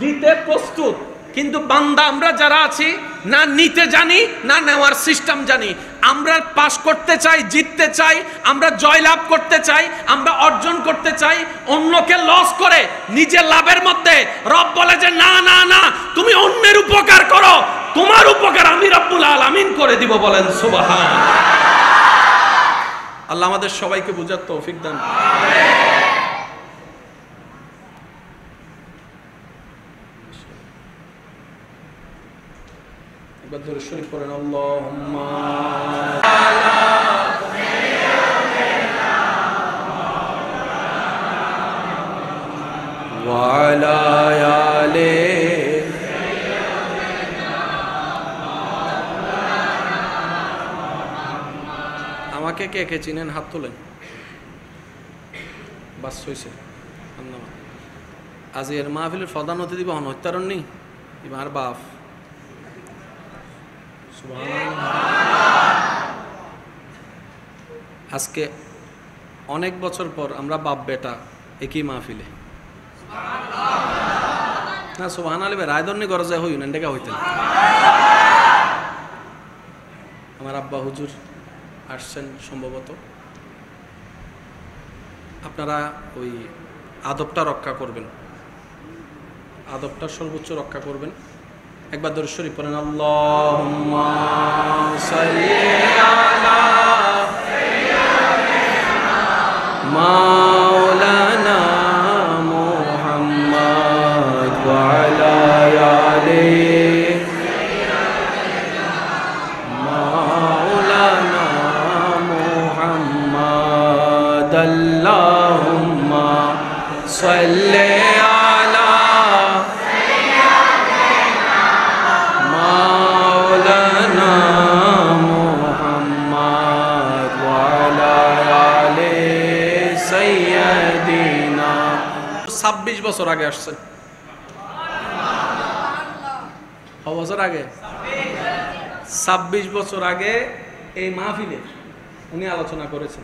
দিতে প্রস্তুত, কিন্তু বান্দা আমরা যারা আছি না নিতে জানি না নেওয়ার সিস্টেম জানি। আমরা পাস করতে চাই, জিততে চাই, আমরা জয়লাভ করতে চাই, আমরা অর্জন করতে চাই, অন্যকে লস করে নিজের লাভের মধ্যে। রব বলে যে না না না, তুমি অন্যের উপকার করো, তোমার উপকার আমি রব্বুল আলামিন করে দিব। বলেন সুবহানাল্লাহ। আল্লাহ আমাদের সবাইকে বুঝার তৌফিক দান। একবার দরুদ শরীফ পড়েন, আল্লাহুম্মা ওয়া আলা আলি। আমাকে কে কে চিনেন হাত তোলেন। বাস হয়েছে। আজ এর মাহফিলের প্রধান অতিথি বহন হত্যারণ নেই আর বাপ। আজকে অনেক বছর পর আমরা বাপ বেটা একই মাহফিলে। না সুবহানাল্লাহ আলী ভাই রায়দন্নি গরজা হই না ডেকা হইতেন। আমার আব্বা হুজুর আসছেন সম্ভবত। আপনারা ওই আদবটা রক্ষা করবেন, আদবটা সর্বোচ্চ রক্ষা করবেন। একবার দরুদ শরীফ পড়েন, আল্লাহুম্মা সাল্লি আলা মাওলানা মুহাম্মদ ওয়া আলা আলি আল্লাহুম্মা সাল্লি আলা মাওলানা মুহাম্মদ ওয়া আলা আলি সাইয়্যিদিনা। 26 বছর আগে আসছেন। বছর আগে 26 বছর আগে এই মাহফিলে উনি আলোচনা করেছেন।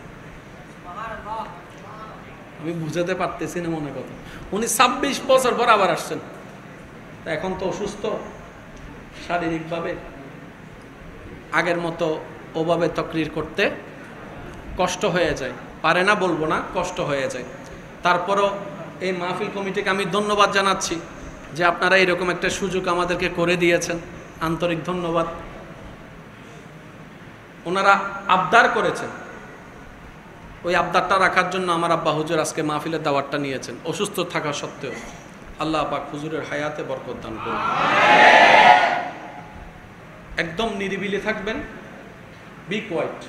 আমি বুঝাতে পারতেছি না মনে কথা। উনি 26 বছর পর আবার আসছেন। এখন তো অসুস্থ শারীরিকভাবে, আগের মতো ওভাবে তকরির করতে কষ্ট হয়ে যায়, পারে না বলবো না, কষ্ট হয়ে যায়। তারপরও এই মাহফিল কমিটিকে আমি ধন্যবাদ জানাচ্ছি যে আপনারা এরকম একটা সুযোগ আমাদেরকে করে দিয়েছেন, আন্তরিক ধন্যবাদ। ওনারা আবদার করেছেন, ওই আবদারটা রাখার জন্য আমার আব্বা হুজুর আজকে মাহফিলের দাওয়াতটা নিয়েছেন অসুস্থ থাকা সত্ত্বেও। আল্লাহ পাক হুজুরের হায়াতে বরকত দান করুন। একদম নিরিবিলি থাকবেন, বি কোয়াইট।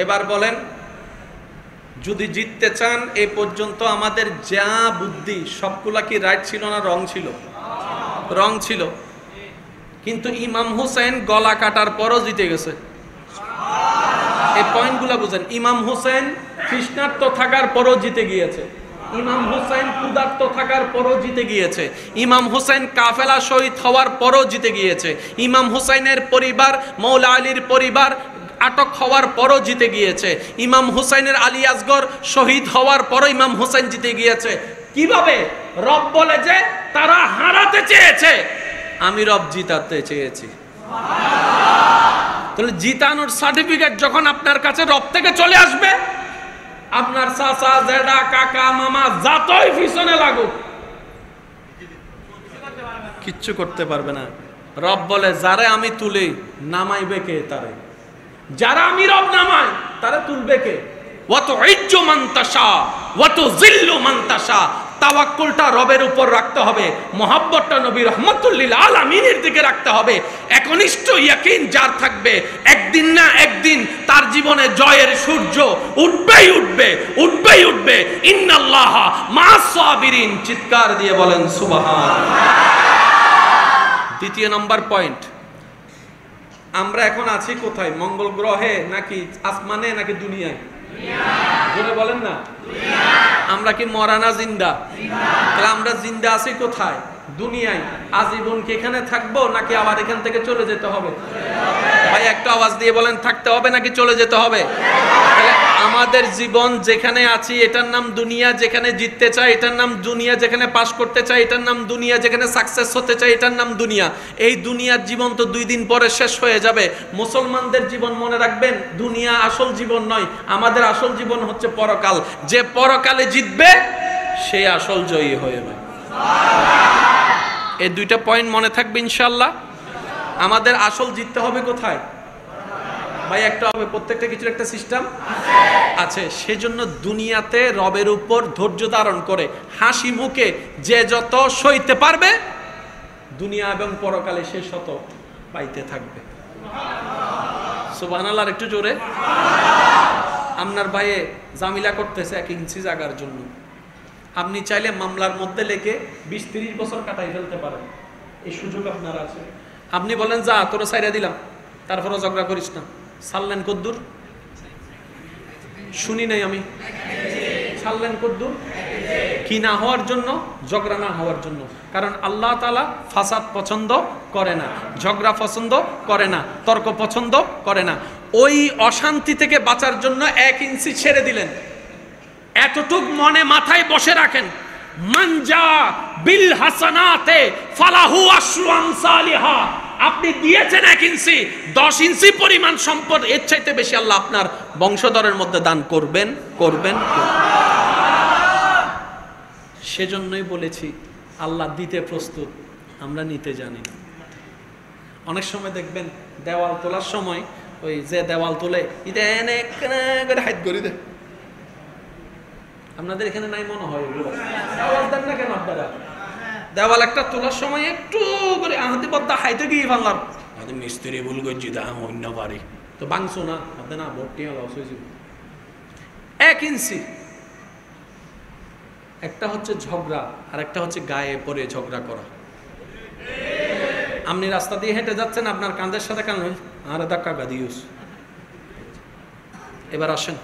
এবার বলেন, যদি জিততে চান, এই পর্যন্ত আমাদের যা বুদ্ধি সবগুলা কি রাইট ছিল না রং ছিল? রং ছিল। কিন্তু ইমাম হুসেন গলা কাটার পরও জিতে গেছে। এই পয়েন্টগুলো বুঝেন। ইমাম হুসেন কৃষ্ণার্থ থাকার পরও জিতে গিয়েছে। ইমাম হুসেন ক্ষুধার্ত থাকার পরও জিতে গিয়েছে। ইমাম হুসেন কাফেলা শহীদ হওয়ার পরও জিতে গিয়েছে। ইমাম হুসাইনের পরিবার, মৌলা আলীর পরিবার আটক হওয়ার পরও জিতে গিয়েছে। ইমাম হুসাইনের আলী আসগর শহীদ হওয়ার পরও ইমাম হুসাইন জিতে গিয়েছে। কিভাবে? রব বলে যে তারা হারাতে চেয়েছে, আমি রব জিতাতে চেয়েছি। তাহলে জিতানোর সার্টিফিকেট যখন আপনার কাছে রব থেকে চলে আসবে, আপনার চাচা, জেঠা, কাকা, মামা যতই পিছনে লাগুক কিচ্ছু করতে পারবে না। রব বলে যারে আমি তুলি নামাইবে কে? তারে। যারা আমি রব নামাই তারা তুলবে কে? ওয়াতো ইজ্জু মান তাশা ওয়াতো জিল্লু মান তাশা। তাওয়াক্কুলটা রবের উপর রাখতে হবে, মহব্বতটা নবী রাহমাতুল লিল আলামিনের দিকে রাখতে হবে। একনিষ্ঠ ইয়াকিন যার থাকবে, একদিন না একদিন তার জীবনে জয়ের সূর্য উঠবেই উঠবে, উঠবেই উঠবে। ইন্নাল্লাহা মা'আস সাবিরিন। চিৎকার দিয়ে বলেন সুবহানাল্লাহ। দ্বিতীয় নাম্বার পয়েন্ট, আমরা এখন আছি কোথায়? মঙ্গল গ্রহে নাকি আসমানে নাকি দুনিয়ায়? জোরে বলেন না। আমরা কি মরা না জিন্দা? তাহলে আমরা জিন্দা আছি কোথায়? দুনিয়ায়। আজীবন কি এখানে থাকবো নাকি আবার এখান থেকে চলে যেতে হবে? ভাই একটা আওয়াজ দিয়ে বলেন, থাকতে হবে নাকি চলে যেতে হবে? তাহলে আমাদের জীবন যেখানে আছি এটার নাম দুনিয়া। যেখানে জিততে চাই এটার নাম দুনিয়া। যেখানে পাস করতে চাই এটার নাম দুনিয়া। যেখানে সাকসেস হতে চাই এটার নাম দুনিয়া। এই দুনিয়ার জীবন তো 2 দিন পরে শেষ হয়ে যাবে। মুসলমানদের জীবন মনে রাখবেন, দুনিয়া আসল জীবন নয়। আমাদের আসল জীবন হচ্ছে পরকাল। যে পরকালে জিতবে সে আসল জয়ী হয়ে যাবে। এই 2টা পয়েন্ট মনে থাকবে ইনশাআল্লাহ। আমাদের আসল জিততে হবে কোথায়? ভাই একটা হবে, প্রত্যেকটা কিছুর একটা সিস্টেম আছে। সেজন্য দুনিয়াতে রবের উপর ধৈর্য ধারণ করে হাসি মুখে যে যত সইতে পারবে, দুনিয়া এবং পরকালে সে শত পাইতে থাকবে। সুবহানাল্লাহ। একটু জোরে। আপনার ভাইয়ে জামিলা করতেছে 1 ইঞ্চি জায়গার জন্য। আপনি চাইলে মামলার মধ্যে লেগে 20-30 বছর কাটাই ফেলতে পারেন। এই সুযোগ আপনার আছে। আপনি বলেন যা তোরা ছাইরা দিলাম, তারপরও ঝগড়া করিস না। ছাড়লেন কদ্দুর? শুনি নাই আমি। ছাড়লেন কদ্দুর? কি না হওয়ার জন্য? ঝগড়া না হওয়ার জন্য। কারণ আল্লাহ তাআলা ফাসাদ পছন্দ করে না, ঝগড়া পছন্দ করে না, তর্ক পছন্দ করে না। ওই অশান্তি থেকে বাঁচার জন্য 1 ইঞ্চি ছেড়ে দিলেন। এতটুক মনে মাথায় বসে রাখেন, মানজা বিল হাসানাতে ফালাহু আশরু আমসালিহা। আপনি দিয়েছেন 1 ইঞ্চি, 10 ইঞ্চি পরিমাণ সম্পদ এর চাইতে বেশি আল্লাহ আপনার বংশধরের মধ্যে দান করবেন করবেন। সেজন্যই বলেছি আল্লাহ দিতে প্রস্তুত, আমরা নিতে জানি না। অনেক সময় দেখবেন দেওয়াল তোলার সময় ওই যে দেওয়াল তোলে হাইট করে দেয়। আপনাদের এখানে নাই মনে হয়? আওয়াজ দেন না কেন আপনারা? দেওয়াল একটা তোলার সময় একটু করে আহাতি পদ্মা হাইতে গিয়ে ভাঙলাম, মিস্ত্রি ভুল করছি, অন্য বাড়ি তো বাংছো না, আপনার না ভর্তি লস হয়েছিল। 1 ইঞ্চি। একটা হচ্ছে ঝগড়া, আর একটা হচ্ছে গায়ে পরে ঝগড়া করা। আপনি রাস্তা দিয়ে হেঁটে যাচ্ছেন, আপনার কাঁধের সাথে কান আর ধাক্কা গাদিউস। এবার আসেন,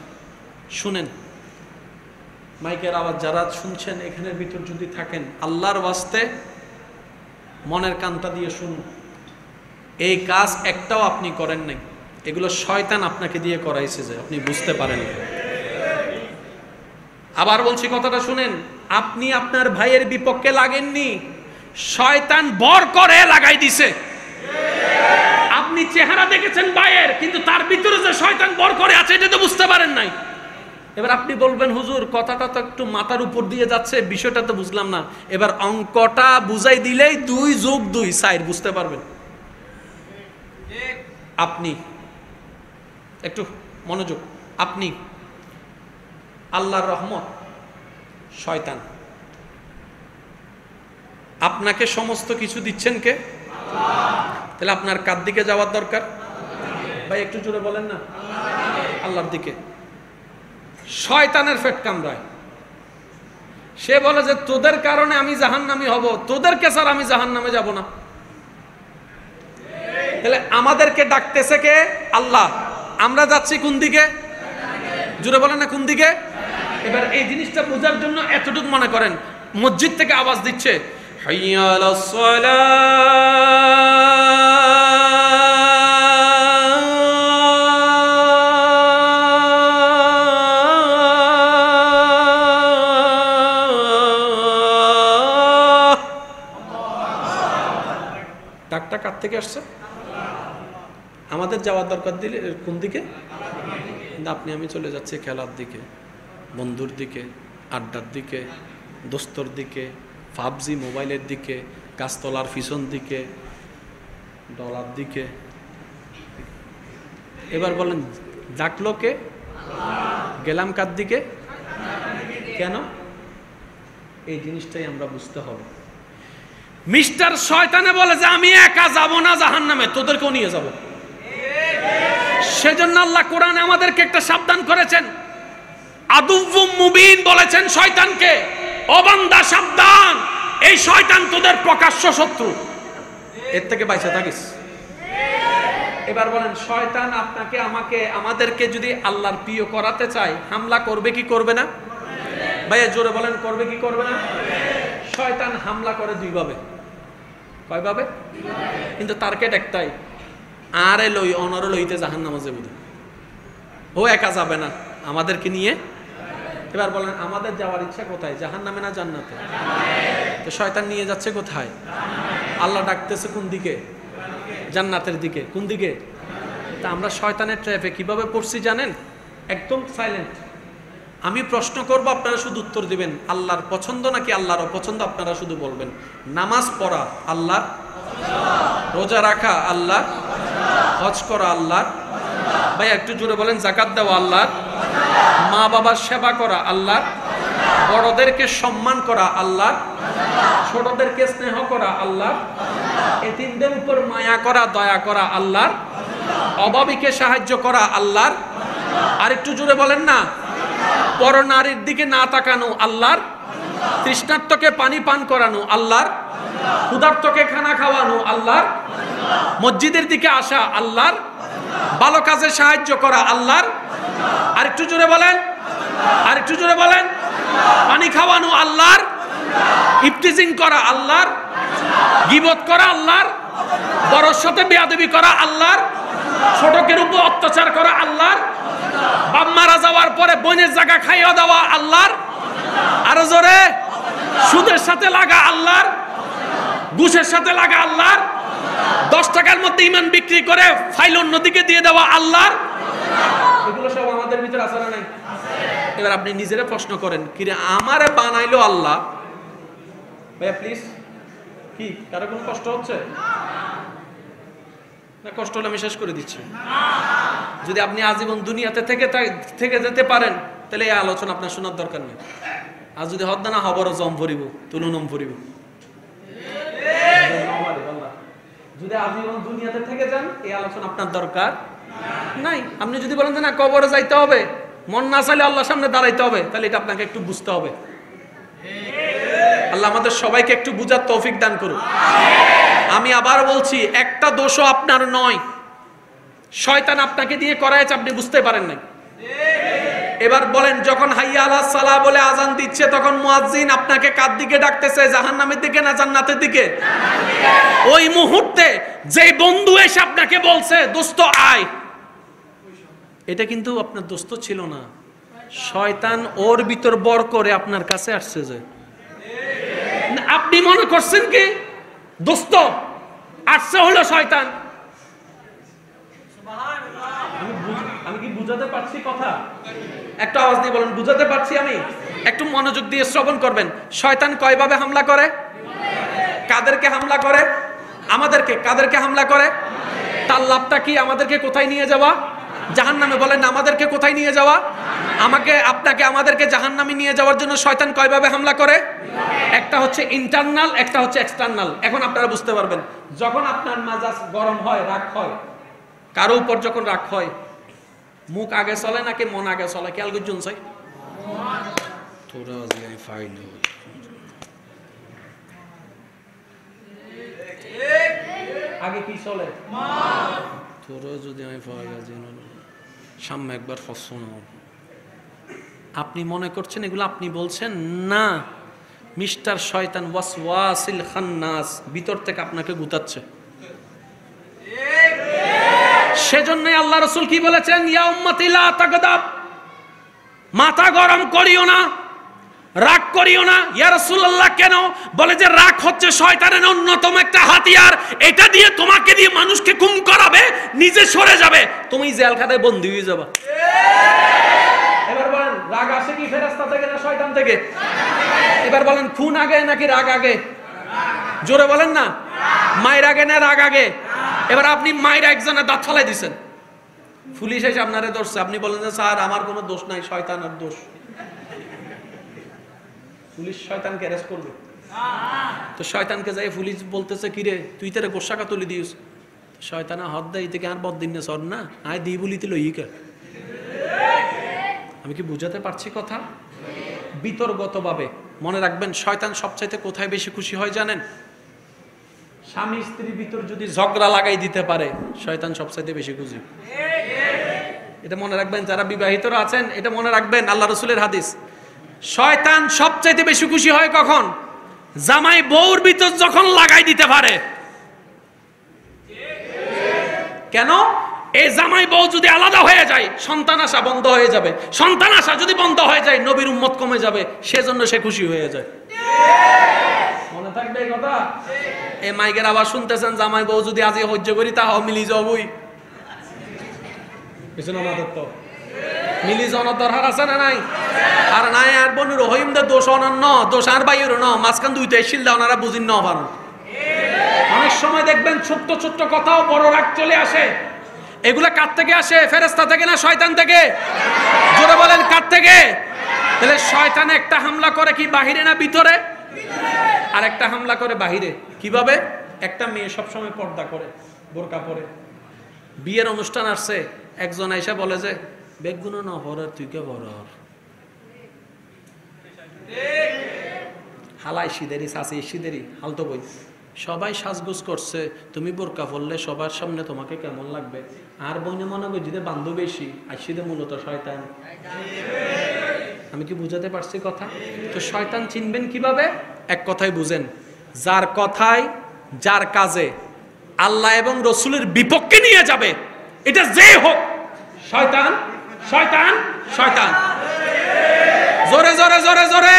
শুনেন মাইকের আওয়াজ যারা শুনছেন এখানের ভিতর যদি থাকেন, আল্লাহর ওয়াস্তে মনের কানটা দিয়ে শুনুন। এই কাজ একটাও আপনি করেন নাই, এগুলো শয়তান আপনাকে দিয়ে করাইছে যে আপনি বুঝতে পারেন। আবার বলছি, কথাটা শুনেন, আপনি আপনার ভাইয়ের বিপক্ষে লাগেননি, শয়তান বর করে লাগাই দিছে। আপনি চেহারা দেখেছেন ভাইয়ের, কিন্তু তার ভিতরে যে শয়তান বর করে আছে এটা তো বুঝতে পারেন নাই। এবার আপনি বলবেন, হুজুর কথাটা তো একটু মাথার উপর দিয়ে যাচ্ছে, বিষয়টা তো বুঝলাম না। এবার অঙ্কটা বুঝাই দিলেই 2 + 2 4 বুঝতে পারবেন। আপনি একটু মনোযোগ, আপনি, আল্লাহর রহমত, শয়তান। আপনাকে সমস্ত কিছু দিচ্ছেন কে? তাহলে আপনার কার দিকে যাওয়ার দরকার? ভাই একটু জোরে বলেন না। আল্লাহর দিকে। শয়তানের পেট কামড়ায়, সে বলে যে তোদের কারণে আমি জাহান্নামী হব, তোদেরকে স্যার আমি জাহান্নামে যাব না। তাহলে আমাদেরকে ডাকতেছে কে? আল্লাহ। আমরা যাচ্ছি কোন দিকে? জোরে বলেন না, কোন দিকে? এবার এই জিনিসটা বোঝার জন্য এতটুকু মনে করেন, মসজিদ থেকে আওয়াজ দিচ্ছে হাইয়া আলাস সালাহ। ডাকটা কার থেকে আসছে? আমাদের যাওয়ার দরকার দিলে কোন দিকে? আপনি আমি চলে যাচ্ছি খেলার দিকে, বন্ধুর দিকে, আড্ডার দিকে, দোস্তর দিকে, পাবজি মোবাইলের দিকে, গাছতলার পিছন দিকে, ডলার দিকে। এবার বলেন ডাকলো কে? গেলাম কার দিকে? কেন? এই জিনিসটাই আমরা বুঝতে হবে। মিস্টার শয়তানে বলে যে আমি একা যাব না জাহান্নামে, তোদেরকেও নিয়ে যাব। সেজন্য আল্লাহ কোরআনে আমাদেরকে একটা সাবধান করেছেন, আদুউম মুবিন বলেছেন শয়তানকে, ও বান্দা সাবধান, এই শয়তান তোদের প্রকাশ্য শত্রু, এর থেকে বাইরে থাকিস। এবার বলেন শয়তান আপনাকে আমাকে আমাদেরকে যদি আল্লাহর প্রিয় করাতে চায়, হামলা করবে কি করবে না? ভাইয়া জোরে বলেন, করবে কি করবে না? শয়তান হামলা করে 2 ভাবে। কয় ভাবে? কিন্তু টার্গেট একটাই, আরে লই অনর লইতে জাহান্নামে যাবে। ও একা যাবে না, আমাদেরকে নিয়ে। এবার বলেন আমাদের যাওয়ার ইচ্ছা কোথায়? জাহান্নামে না জান্নাতে? তো শয়তান নিয়ে যাচ্ছে কোথায়? আল্লাহ ডাকতেছে কোন দিকে? জান্নাতের দিকে। কোন দিকে? তা আমরা শয়তানের ট্র্যাপে কিভাবে পড়ছি জানেন? একদম সাইলেন্ট। আমি প্রশ্ন করব, আপনারা শুধু উত্তর দিবেন। আল্লাহর পছন্দ নাকি আল্লাহর অপছন্দ? আপনারা শুধু বলবেন। নামাজ পড়া আল্লাহর, রোজা রাখা আল্লাহর, হজ করা আল্লাহর। ভাই একটু জোরে বলেন, যাকাত দেওয়া আল্লাহর, মা বাবার সেবা করা আল্লাহর, বড়দেরকে সম্মান করা আল্লাহর, ছোটদেরকে স্নেহ করা আল্লাহর, এতিমদের উপর মায়া করা, দয়া করা আল্লাহর, অভাবীকে সাহায্য করা আল্লাহর। আর একটু জোরে বলেন না। পর নারীর দিকে না তাকানো আল্লাহর, তৃষ্ণার্তকে পানি পান করানো আল্লাহর, ক্ষুধার্তকে খানা খাওয়ানো আল্লাহর, মসজিদের দিকে আসা আল্লাহর, ভালো কাজে সাহায্য করা আল্লাহর। আর একটু জোরে বলেন, আর একটু জোরে বলেন। পানি খাওয়ানো আল্লাহর, ইফতিজিং করা আল্লাহর, গীবত করা আল্লাহর, বড়র সাথে বেয়াদবি করা আল্লাহর, ছোটকের উপর অত্যাচার করা আল্লাহর, বাপ মারা যাওয়ার পরে বোনের জায়গা খাইয়া দেওয়া আল্লাহর। আরো জোরে, সুদের সাথে লাগা আল্লাহর, ঘুষের সাথে লাগা আল্লাহর, 10 টাকার মধ্যে ইমান বিক্রি করে ফাইল অন্যদিকে দিয়ে দেওয়া আল্লাহর। এগুলো সব আমাদের ভিতরে আছে না নাই? এবার আপনি নিজেরা প্রশ্ন করেন, কিরে আমারে বানাইলো আল্লাহ। ভাইয়া প্লিজ, কি কারো কোনো কষ্ট হচ্ছে না? কষ্ট হলে আমি শেষ করে দিচ্ছি। যদি আপনি আজীবন দুনিয়াতে থেকে যেতে পারেন, তাহলে এই আলোচনা আপনার শোনার দরকার নেই। আর যদি হদ্দা না হবর জম ভরিব, তুলুনম ভরিব। যদি আজীবন দুনিয়াতে থেকে যান, এই আলোচনা আপনার দরকার নাই। আপনি যদি বলেন যে না কবরে যাইতে হবে, মন না চাইলে আল্লাহর সামনে দাঁড়াইতে হবে, তাহলে এটা আপনাকে একটু বুঝতে হবে। আল্লাহ আমাদের সবাইকে একটু বুঝার তৌফিক দান করুন। আমি আবার বলছি, একটা দোষও আপনার নয়, শয়তান আপনাকে দিয়ে করায়ছে, আপনি বুঝতে পারেন নাই। এবার বলেন, যখন হাইয়া আলাস সালাহ বলে আজান দিচ্ছে, তখন মুয়াজ্জিন আপনাকে কার দিকে ডাকতেছে? জাহান্নামের দিকে না জান্নাতের দিকে? ওই মুহূর্তে যে বন্ধু এসে আপনাকে বলছে দোস্ত আয়, এটা কিন্তু আপনার দোস্ত ছিল না, শয়তান ওর ভিতর বর করে আপনার কাছে আসছে। যে আপনি মনে করছেন কি দোস্ত, আসছে হলো শয়তান। আমি কি বুঝাতে পারছি কথা? একটু আওয়াজ দিয়ে বলেন, বুঝাতে পারছি? আমি একটু মনোযোগ দিয়ে শ্রবণ করবেন। শয়তান কয়ভাবে হামলা করে? কাদেরকে হামলা করে? আমাদেরকে। কাদেরকে হামলা করে? তার লাভটা কি? আমাদেরকে কোথায় নিয়ে যাওয়া? জাহান্নামে। বলেন আমাদেরকে কোথায় নিয়ে যাওয়া? আমাকে, আপনাকে, আমাদেরকে জাহান্নামে নিয়ে যাওয়ার জন্য শয়তান কয়ভাবে হামলা করে? একটা হচ্ছে ইন্টারনাল, একটা হচ্ছে এক্সটার্নাল। এখন আপনারা বুঝতে পারবেন, যখন আপনার মেজাজ গরম হয়, রাগ হয়, কারো উপর যখন রাগ হয়, মুখ আগে চলে নাকি মন আগে চলে? খেয়াল করছেন? চাই আগে কি চলে? তোরা যদি আমি সামনে একবার ফসন। আপনি মনে করছেন এগুলো আপনি বলছেন না, মিস্টার শয়তান ওয়াসওয়াসিল খান্নাস ভিতর থেকে আপনাকে গুতাচ্ছে। সেজন্যই আল্লাহ রাসূল কি বলেছেন? ইয়া উম্মতি লা তাগদাব, মাথা গরম করিও না, রাগ করিও না। ইয়া রাসূলুল্লাহ, কেন? বলে যে রাগ হচ্ছে শয়তানের অন্যতম একটা হাতিয়ার, এটা দিয়ে তোমাকে দিয়ে মানুষকে গুম করাবে, নিজে সরে যাবে, তুমি জেলখানায় বন্দী হয়ে যাবে। এবার বলেন, রাগ আসে কি ফেরেশতা থেকে না শয়তান থেকে? এবার বলেন, খুন আগে নাকি রাগ আগে? জোরে বলেন না। মায়ের আগে না রাগ আগে? এবার আপনি মায়ের একজনের দাঁত ফালাই দিচ্ছেন, পুলিশ এসে আপনারে ধরছে, আপনি বলেন যে স্যার আমার কোনো দোষ নাই, শয়তানের দোষ। পুলিশ শয়তানকে অ্যারেস্ট করবে? তো শয়তানকে যাই পুলিশ বলতেছে, কিরে তুই তারে গোসাকা তুলি দিস, শয়তানা হাত দেয় থেকে আর বদিন না সর না আয় দিই বলিতে লইকা। আমি কি বুঝাতে পারছি কথা? বিতর্গতভাবে মনে রাখবেন, শয়তান সবচাইতে কোথায় বেশি খুশি হয় জানেন? স্বামী স্ত্রীর ভিতর যদি ঝগড়া লাগাই দিতে পারে, শয়তান সবচাইতে বেশি খুশি। এটা মনে রাখবেন, যারা বিবাহিতরা আছেন এটা মনে রাখবেন, আল্লাহ রাসূলের হাদিস। শয়তান সবচাইতে বেশি খুশি হয় কখন? জামাই বউর ভিতর যখন লাগাই দিতে পারে। কেন? এই জামাই বউ যদি আলাদা হয়ে যায়, সন্তান আশা বন্ধ হয়ে যাবে, সন্তান আশা যদি বন্ধ হয়ে যায়, নবীর উম্মত কমে যাবে, সেজন্য সে খুশি হয়ে যায়। মনে থাকবে এই কথা? এই মাইকের আবার শুনতেছেন, জামাই বউ যদি আজই সহ্য করি তাও মিলি যাবই। পিছনে আমাদের তো মিলি যাওয়ার দরকার আছে না নাই? আর নাই আর বনু রহিমদের দোষ অনন্য, দোষ আর বাইর ন, মাঝখান দুইটা শিল দাও, ওনারা বুঝিন ন পারেন। অনেক সময় দেখবেন ছোট্ট ছোট্ট কথাও বড় রাগ চলে আসে। এগুলা কার থেকে আসে? ফেরেশতা থেকে না শয়তান থেকে? জোরে বলেন, কার থেকে? তাহলে শয়তান একটা হামলা করে কি বাহিরে না ভিতরে? আর একটা হামলা করে বাহিরে। কিভাবে? একটা মেয়ে সবসময় পর্দা করে, বোরকা পরে, বিয়ের অনুষ্ঠান আসছে, একজন আইসা বলে যে বেগুনো না হরার তুই কে হরার, হালাই সিদেরি সাসি সিদেরি হালতো বই, সবাই সাজগোজ করছে, তুমি বোরকা পরলে সবার সামনে তোমাকে কেমন লাগবে? আর বইনে মনে করি যদি বান্ধব বেশি আইসিদে মূলত শয়তান। আমি কি বুঝাতে পারছি কথা? তো শয়তান চিনবেন কিভাবে? এক কথাই বুঝেন, যার কথায় যার কাজে আল্লাহ এবং রসুলের বিপক্ষে নিয়ে যাবে, এটা যে হোক, শয়তান শয়তান শয়তান। জোরে জোরে জোরে জোরে।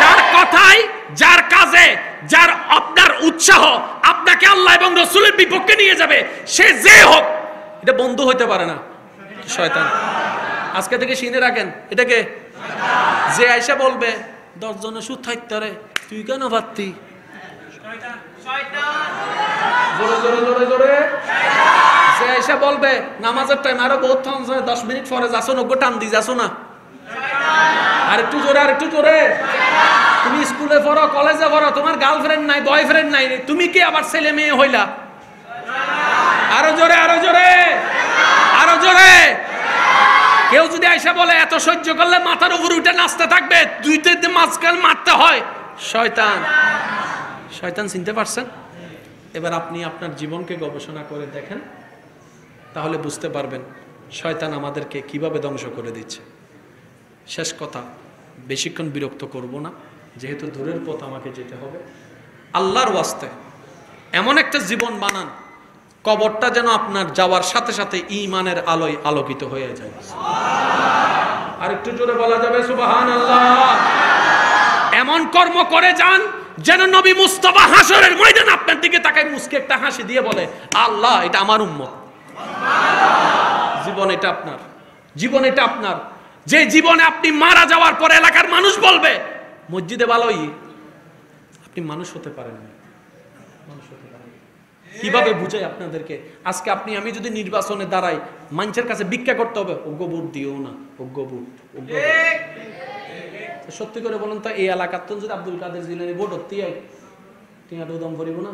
যার কথায় যার কাজে যার আপনার উৎসাহ আপনাকে আল্লাহ এবং রসুলের বিপক্ষে নিয়ে যাবে, সে যে হোক, এটা বন্ধু হইতে পারে না, শয়তান। আজকে থেকে শুনে রাখেন, এটাকে যে আইসা বলবে 10 জনের সুদ থাকতে রে তুই কেন ভাবতি, জোরে জোরে জোরে জোরে। যে আইসা বলবে নামাজের টাইম আরো বহুত 10 মিনিট পরে যাচ্ছ, নগ্য টান দিয়ে যাচ্ছ না, আর একটু জোরে, আর একটু জোরে। তুমি স্কুলে পড়ো, কলেজে পড়ো, তোমার গার্লফ্রেন্ড নাই, বয়ফ্রেন্ড নাই, তুমি কি আবার ছেলে মেয়ে হইলা? আরো জোরে, আরো জোরে, আরো জোরে। কেউ যদি আইসা বলে এত সহ্য করলে মাথার উপর উঠে নাচতে থাকবে, দুইটা মাঝখান মারতে হয়, শয়তান। শয়তান চিনতে পারছেন? এবার আপনি আপনার জীবনকে গবেষণা করে দেখেন, তাহলে বুঝতে পারবেন শয়তান আমাদেরকে কিভাবে ধ্বংস করে দিচ্ছে। শেষ কথা, বেশিক্ষণ বিরক্ত করব না, যেহেতু দূরের পথ আমাকে যেতে হবে। আল্লাহর ওয়াস্তে এমন একটা জীবন বানান, কবরটা যেন আপনার যাওয়ার সাথে সাথে ঈমানের আলোয় আলোকিত হয়ে যায়। আর একটু জোরে বলা যাবে সুবহানাল্লাহ। এমন কর্ম করে যান যেন নবী মুস্তাফা হাসরের ময়দানে আপনার দিকে তাকায় মুস্কে একটা হাসি দিয়ে বলে, আল্লাহ এটা আমার উম্মত। জীবন এটা আপনার, জীবন এটা আপনার। যে জীবনে আপনি মারা যাওয়ার পর এলাকার মানুষ বলবে মসজিদে ভালোই, আপনি মানুষ হতে পারেন না। মানুষ হতে পারেন কিভাবে বুঝাই আপনাদেরকে? আজকে আপনি আমি যদি নির্বাচনে দাঁড়াই, মানুষের কাছে ভিক্ষা করতে হবে, অজ্ঞ ভোট দিও না, অজ্ঞ ভোট। সত্যি করে বলুন তো, এই এলাকার তো যদি আব্দুল কাদের জিলানী ভোট হতে হয়, টিয়া উদম করিব না,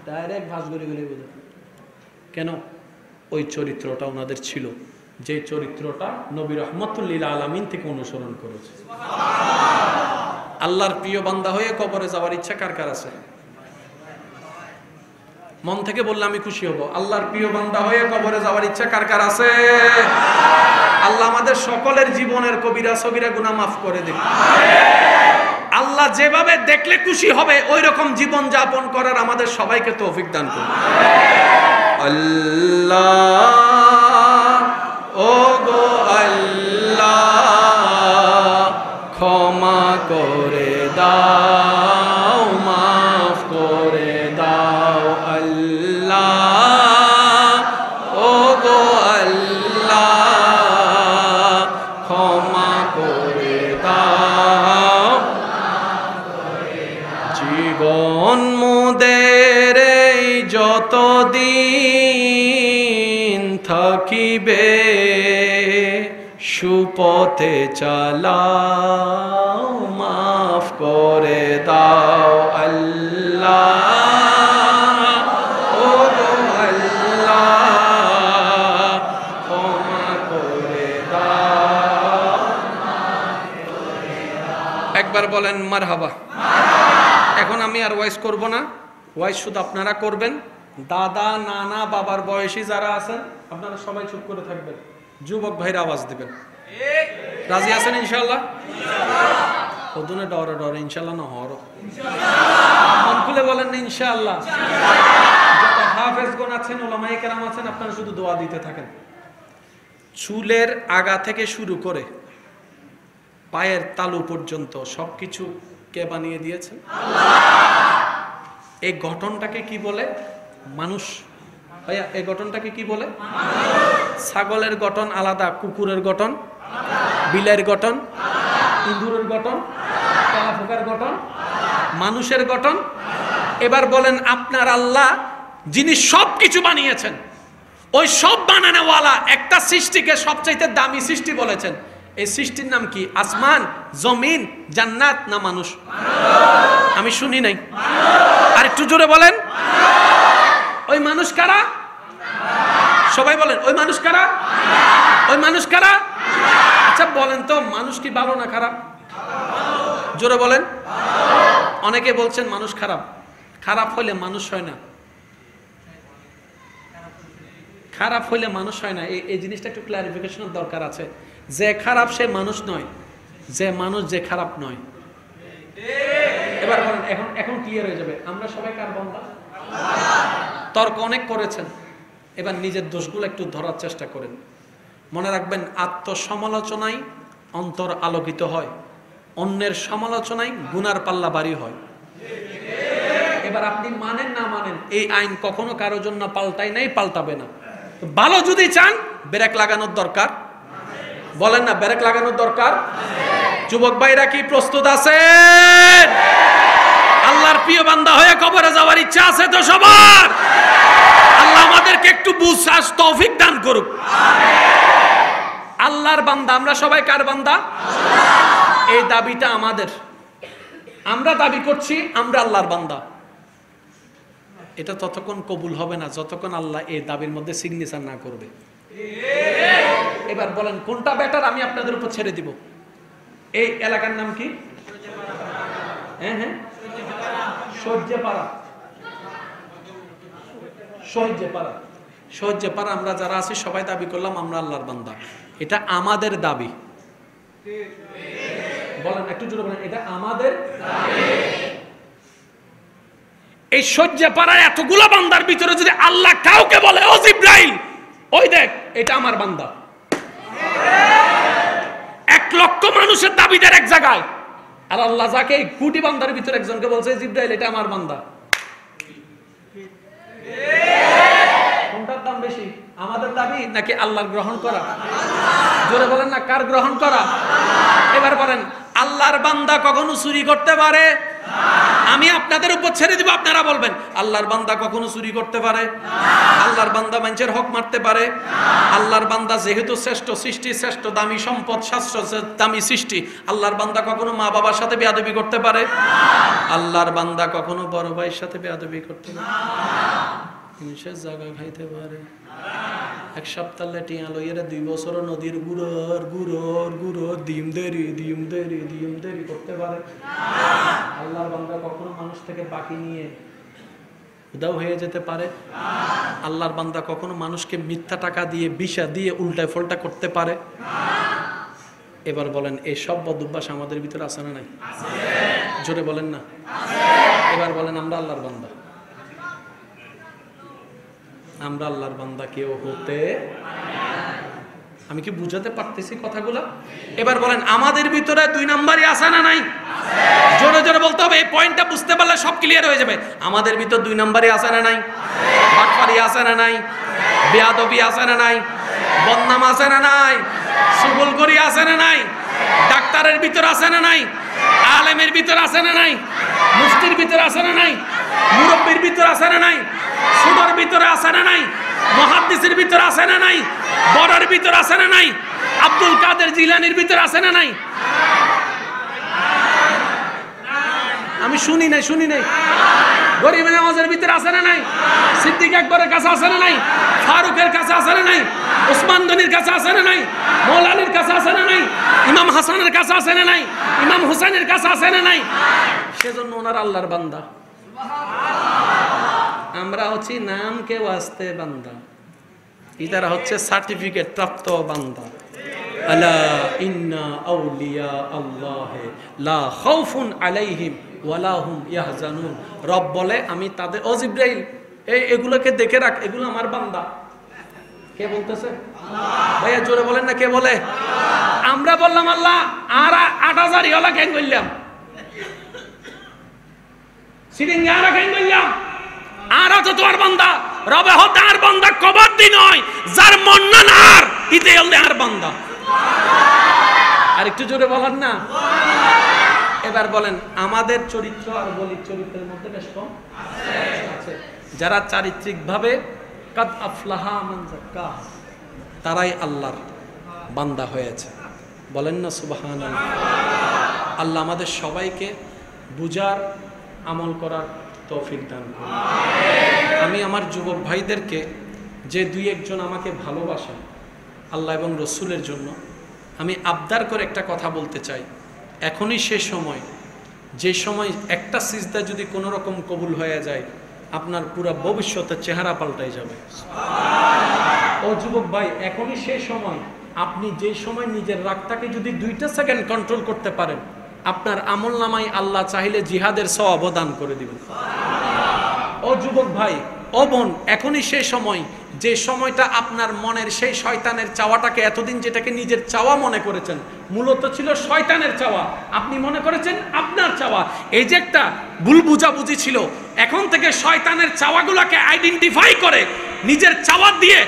ডাইরেক্ট ভাস করে গেলে বোঝা। কেন? ওই চরিত্রটা ওনাদের ছিল, যে চরিত্রটা নবী রহমতুল লিল আলামিন থেকে অনুসরণ করেছে। আল্লাহর প্রিয় বান্দা হয়ে কবরে যাওয়ার ইচ্ছা কার কার আছে? মন থেকে বললে আমি খুশি হব। আল্লাহর প্রিয় বান্দা হয়ে কবরে যাওয়ার ইচ্ছা কার কার আছে? আল্লাহ আমাদের সকলের জীবনের কবিরা সগীরা গুনাহ মাফ করে দিন। আল্লাহ যেভাবে দেখলে খুশি হবে ওই রকম জীবন যাপন করার আমাদের সবাইকে তৌফিক দান করুন। আল্লাহ ও গো আল্লাহ, ক্ষমা করে দাও, মাফ করে দাও। আল্লাহ ও গো আল্লাহ, ক্ষমা করে দাও। জীবন মোদের যতদিন থাকিবে, সুপথে চালাও, মাফ করে দাও। আল্লাহ ও গো আল্লাহ, ক্ষমা করে দাও। একবার বলেন মারহাবা। এখন আমি আর ওয়াইজ করব না, ওয়াইজ শুধু আপনারা করবেন। দাদা নানা বাবার বয়সী যারা আছেন আপনারা সবাই চুপ করে থাকবেন, যুবক ভাইরা আওয়াজ দিবেন। রাজি আছেন ইনশাআল্লাহ? ওদনে ডরে ডরে ইনশাআল্লাহ না হর মন খুলে বলেন না ইনশাআল্লাহ। যত হাফেজগণ আছেন, উলামায়ে কেরাম আছেন, আপনারা শুধু দোয়া দিতে থাকেন। চুলের আগা থেকে শুরু করে পায়ের তালু পর্যন্ত সবকিছু কে বানিয়ে দিয়েছেন? এই গঠনটাকে কি বলে? মানুষ। ভাইয়া এই গঠনটাকে কি বলে? ছাগলের গঠন আলাদা, কুকুরের গঠন, বিলের গঠন, ইঁদুরের গঠন, তেলাপোকার গঠন, মানুষের গঠন। এবার বলেন আপনার আল্লাহ যিনি সব কিছু বানিয়েছেন, ওই সব বানানোওয়ালা একটা সৃষ্টিকে সবচাইতে দামি সৃষ্টি বলেছেন। এই সৃষ্টির নাম কি? আসমান, জমিন, জান্নাত না মানুষ? আমি শুনি নাই, আর একটু জোরে বলেন। ওই মানুষ কারা? সবাই বলেন ওই মানুষ কারা? ওই মানুষ কারা? আচ্ছা বলেন তো, মানুষ কি ভালো না খারাপ? জোরে বলেন। অনেকে বলছেন মানুষ খারাপ। খারাপ হইলে মানুষ হয় না, খারাপ হইলে মানুষ হয় না। এই জিনিসটা একটু ক্লারিফিকেশনের দরকার আছে। যে খারাপ সে মানুষ নয়, যে মানুষ যে খারাপ নয়। এবার বলেন, এখন ক্লিয়ার হয়ে যাবে আমরা সবাই কার বান্দা? তর্ক অনেক করেছেন, এবার নিজের দোষগুলো একটু ধরার চেষ্টা করেন। মনে রাখবেন, আত্মসমালোচনায় অন্তর আলোকিত হয়, অন্যের সমালোচনায় গুনার পাল্লা ভারী হয়। এবার আপনি মানেন না মানেন, এই আইন কখনো কারোর জন্য পাল্টায় নাই, পাল্টাবে না। ভালো যদি চান ব্রেক লাগানোর দরকার, বলেন না ব্রেক লাগানোর দরকার। যুবক ভাইরা কি প্রস্তুত আছেন? আল্লাহর প্রিয় বান্দা হয়ে কবরে যাওয়ার ইচ্ছা আছে তো সবার? আল্লাহ আমাদেরকে একটু বুঝার তৌফিক দান করুক। আল্লাহর বান্দা আমরা সবাই কার বান্দা? এই দাবিটা আমাদের। আমরা দাবি করছি আমরা আল্লাহর বান্দা। এটা ততক্ষণ কবুল হবে না যতক্ষণ আল্লাহ এই দাবির মধ্যে সিগনেচার না করবে। এবার বলেন কোনটা বেটার, আমি আপনাদের উপর ছেড়ে দিব। এই এলাকার নাম কি? হ্যাঁ হ্যাঁ, সহ্যপাড়া। সহ্যপাড়া, সহ্যপাড়া। আমরা যারা আছি সবাই দাবি করলাম আমরা আল্লাহর বান্দা। এটা আমাদের দাবি। বলেন একটু জোরে বলেন, এটা আমাদের দাবি। এই সহ্যপাড়ায় এতগুলো বান্দার ভিতরে যদি আল্লাহ কাউকে বলে ও জিবরাইল ওই দেখ এটা আমার বান্দা, 1 লক্ষ মানুষের দাবিদার এক জায়গায়, আর আল্লাহ যাকে এই কোটি বান্দার ভিতরে একজনকে বলছে জিবরাইল এটা আমার বান্দা, কোনটার দাম বেশি? আমাদের দাবি নাকি আল্লাহর গ্রহণ করা? জোরে বলেন না, কার গ্রহণ করা? এবার বলেন আল্লাহর বান্দা কখনো চুরি করতে পারে? আমি আপনাদের উপর ছেড়ে দিব, আপনারা বলবেন আল্লাহর বান্দা কখনো চুরি করতে পারে? আল্লাহর বান্দা মানুষের হক মারতে পারে? আল্লাহর বান্দা যেহেতু শ্রেষ্ঠ সৃষ্টি, শ্রেষ্ঠ দামি সম্পদ, শাস্ত্র দামি সৃষ্টি, আল্লাহর বান্দা কখনো মা বাবার সাথে বেয়াদবি করতে পারে? আল্লাহর বান্দা কখনো বড় ভাইয়ের সাথে বেয়াদবি করতে পারে? জিনিসের জায়গা খাইতে পারে? 1 সপ্তাহ লেটিয়া লইয়ের 2 বছর নদীর গুড়র গুড়র গুড়র দিম দেরি করতে পারে? আল্লাহর বান্দা কখনো মানুষ থেকে বাকি নিয়ে উদাও হয়ে যেতে পারে? আল্লাহর বান্দা কখনো মানুষকে মিথ্যা টাকা দিয়ে বিষা দিয়ে উল্টায় ফল্টা করতে পারে? এবার বলেন এই সব বদভ্যাস আমাদের ভিতরে আছে না নাই? জোরে বলেন না। এবার বলেন আমরা আল্লাহর বান্দা, আমরা আল্লাহর বান্দা কেউ হতে? আমি কি বুঝাতে পারতেছি কথাগুলো? এবার বলেন আমাদের ভিতরে 2 নাম্বারই আছে না নাই? জোরে জোরে বলতে হবে, এই পয়েন্টটা বুঝতে পারলে সব ক্লিয়ার হয়ে যাবে। আমাদের ভিতর 2 নাম্বারই আছে না নাই? বাটপারি আছে না নাই? বেয়াদবি আছে না নাই? বদনাম আছে না নাই? সুবুলগরি আছে না নাই? ডাক্তারের ভিতর আছে না নাই? আলেমের ভিতর আছে না নাই? মুফতির ভিতর আছে না নাই? মুরব্বির ভিতর আছে না নাই? সুদর ভিতরে আছে না নাই? মুহাদ্দিসের ভিতর আছে না নাই? বড়ের ভিতর আছে না নাই? আব্দুল কাদের জিলানির ভিতর আছে না নাই? আমি শুনি নাই। গরিব নামাজের ভিতর আছে না নাই? সিদ্দিক আকবরের কাছে আছে না নাই? ফারুকের কাছে আছে না নাই? ওসমান গনির কাছে আছে না নাই? মৌলানির কাছে আছে না নাই? ইমাম হাসানের কাছে আছে না নাই? ইমাম হুসাইনের কাছে আছে না নাই? সেজন্য ওনার আল্লাহর বান্দা। আমরা হচ্ছি নাম কে ওয়াস্তে বান্দা, ইতারা হচ্ছে সার্টিফিকেট প্রাপ্ত বান্দা। আলা ইন্না আউলিয়া আল্লাহ লা খাউফুন আলাইহিম ওয়ালা হুম ইয়াহজানুন। রব বলে আমি তাদের, ও জিবরাইল এগুলোকে দেখে রাখ, এগুলো আমার বান্দা। কে বলতেছে? ভাইয়া জোরে বলেন না, কে বলে? আমরা বললাম আল্লাহ, আর 8000 ইওলা কেন বললাম? সিরিঙ্গারা কেন বললাম? আর তো তোমার বান্দা রবে হতে আর বান্দা কবর দিন হয় যার মন না আর ইতে হলে আর বান্দা। আর একটু জোরে বলেন না। এবার বলেন আমাদের চরিত্র আর বলির চরিত্রের মধ্যে বেশ কম আছে। যারা চারিত্রিকভাবে কাদ আফলাহা মান যাক্কা, তারাই আল্লাহর বান্দা হয়েছে। বলেন না সুবহানাল্লাহ। আল্লাহ আমাদের সবাইকে বুঝার, আমল করার তৌফিক দান করুন। আমি আমার যুবক ভাইদেরকে, যে 2-1 জন আমাকে ভালোবাসেন আল্লাহ এবং রসুলের জন্য, আমি আবদার করে একটা কথা বলতে চাই। এখনই সে সময়, যে সময় একটা সিজদা যদি কোনো রকম কবুল হয়ে যায় আপনার পুরো ভবিষ্যতের চেহারা পাল্টাই যাবে। ও যুবক ভাই, এখনই সে সময়, আপনি যে সময় নিজের রাগটাকে যদি 2টা সেকেন্ড কন্ট্রোল করতে পারেন, আপনার আমল নামায় আল্লাহ চাইলে জিহাদের সওয়াব দান করে দিবেন। ও যুবক ভাই, ও বোন, এখনই সেই সময়, যে সময়টা আপনার মনের সেই শয়তানের চাওয়াটাকে, এতদিন যেটাকে নিজের চাওয়া মনে করেছেন, মূলত ছিল শয়তানের চাওয়া, আপনি মনে করেছেন আপনার চাওয়া। এই যে একটা ভুল বুঝাবুঝি ছিল, এখন থেকে শয়তানের চাওয়াগুলোকে আইডেন্টিফাই করে নিজের চাওয়া দিয়ে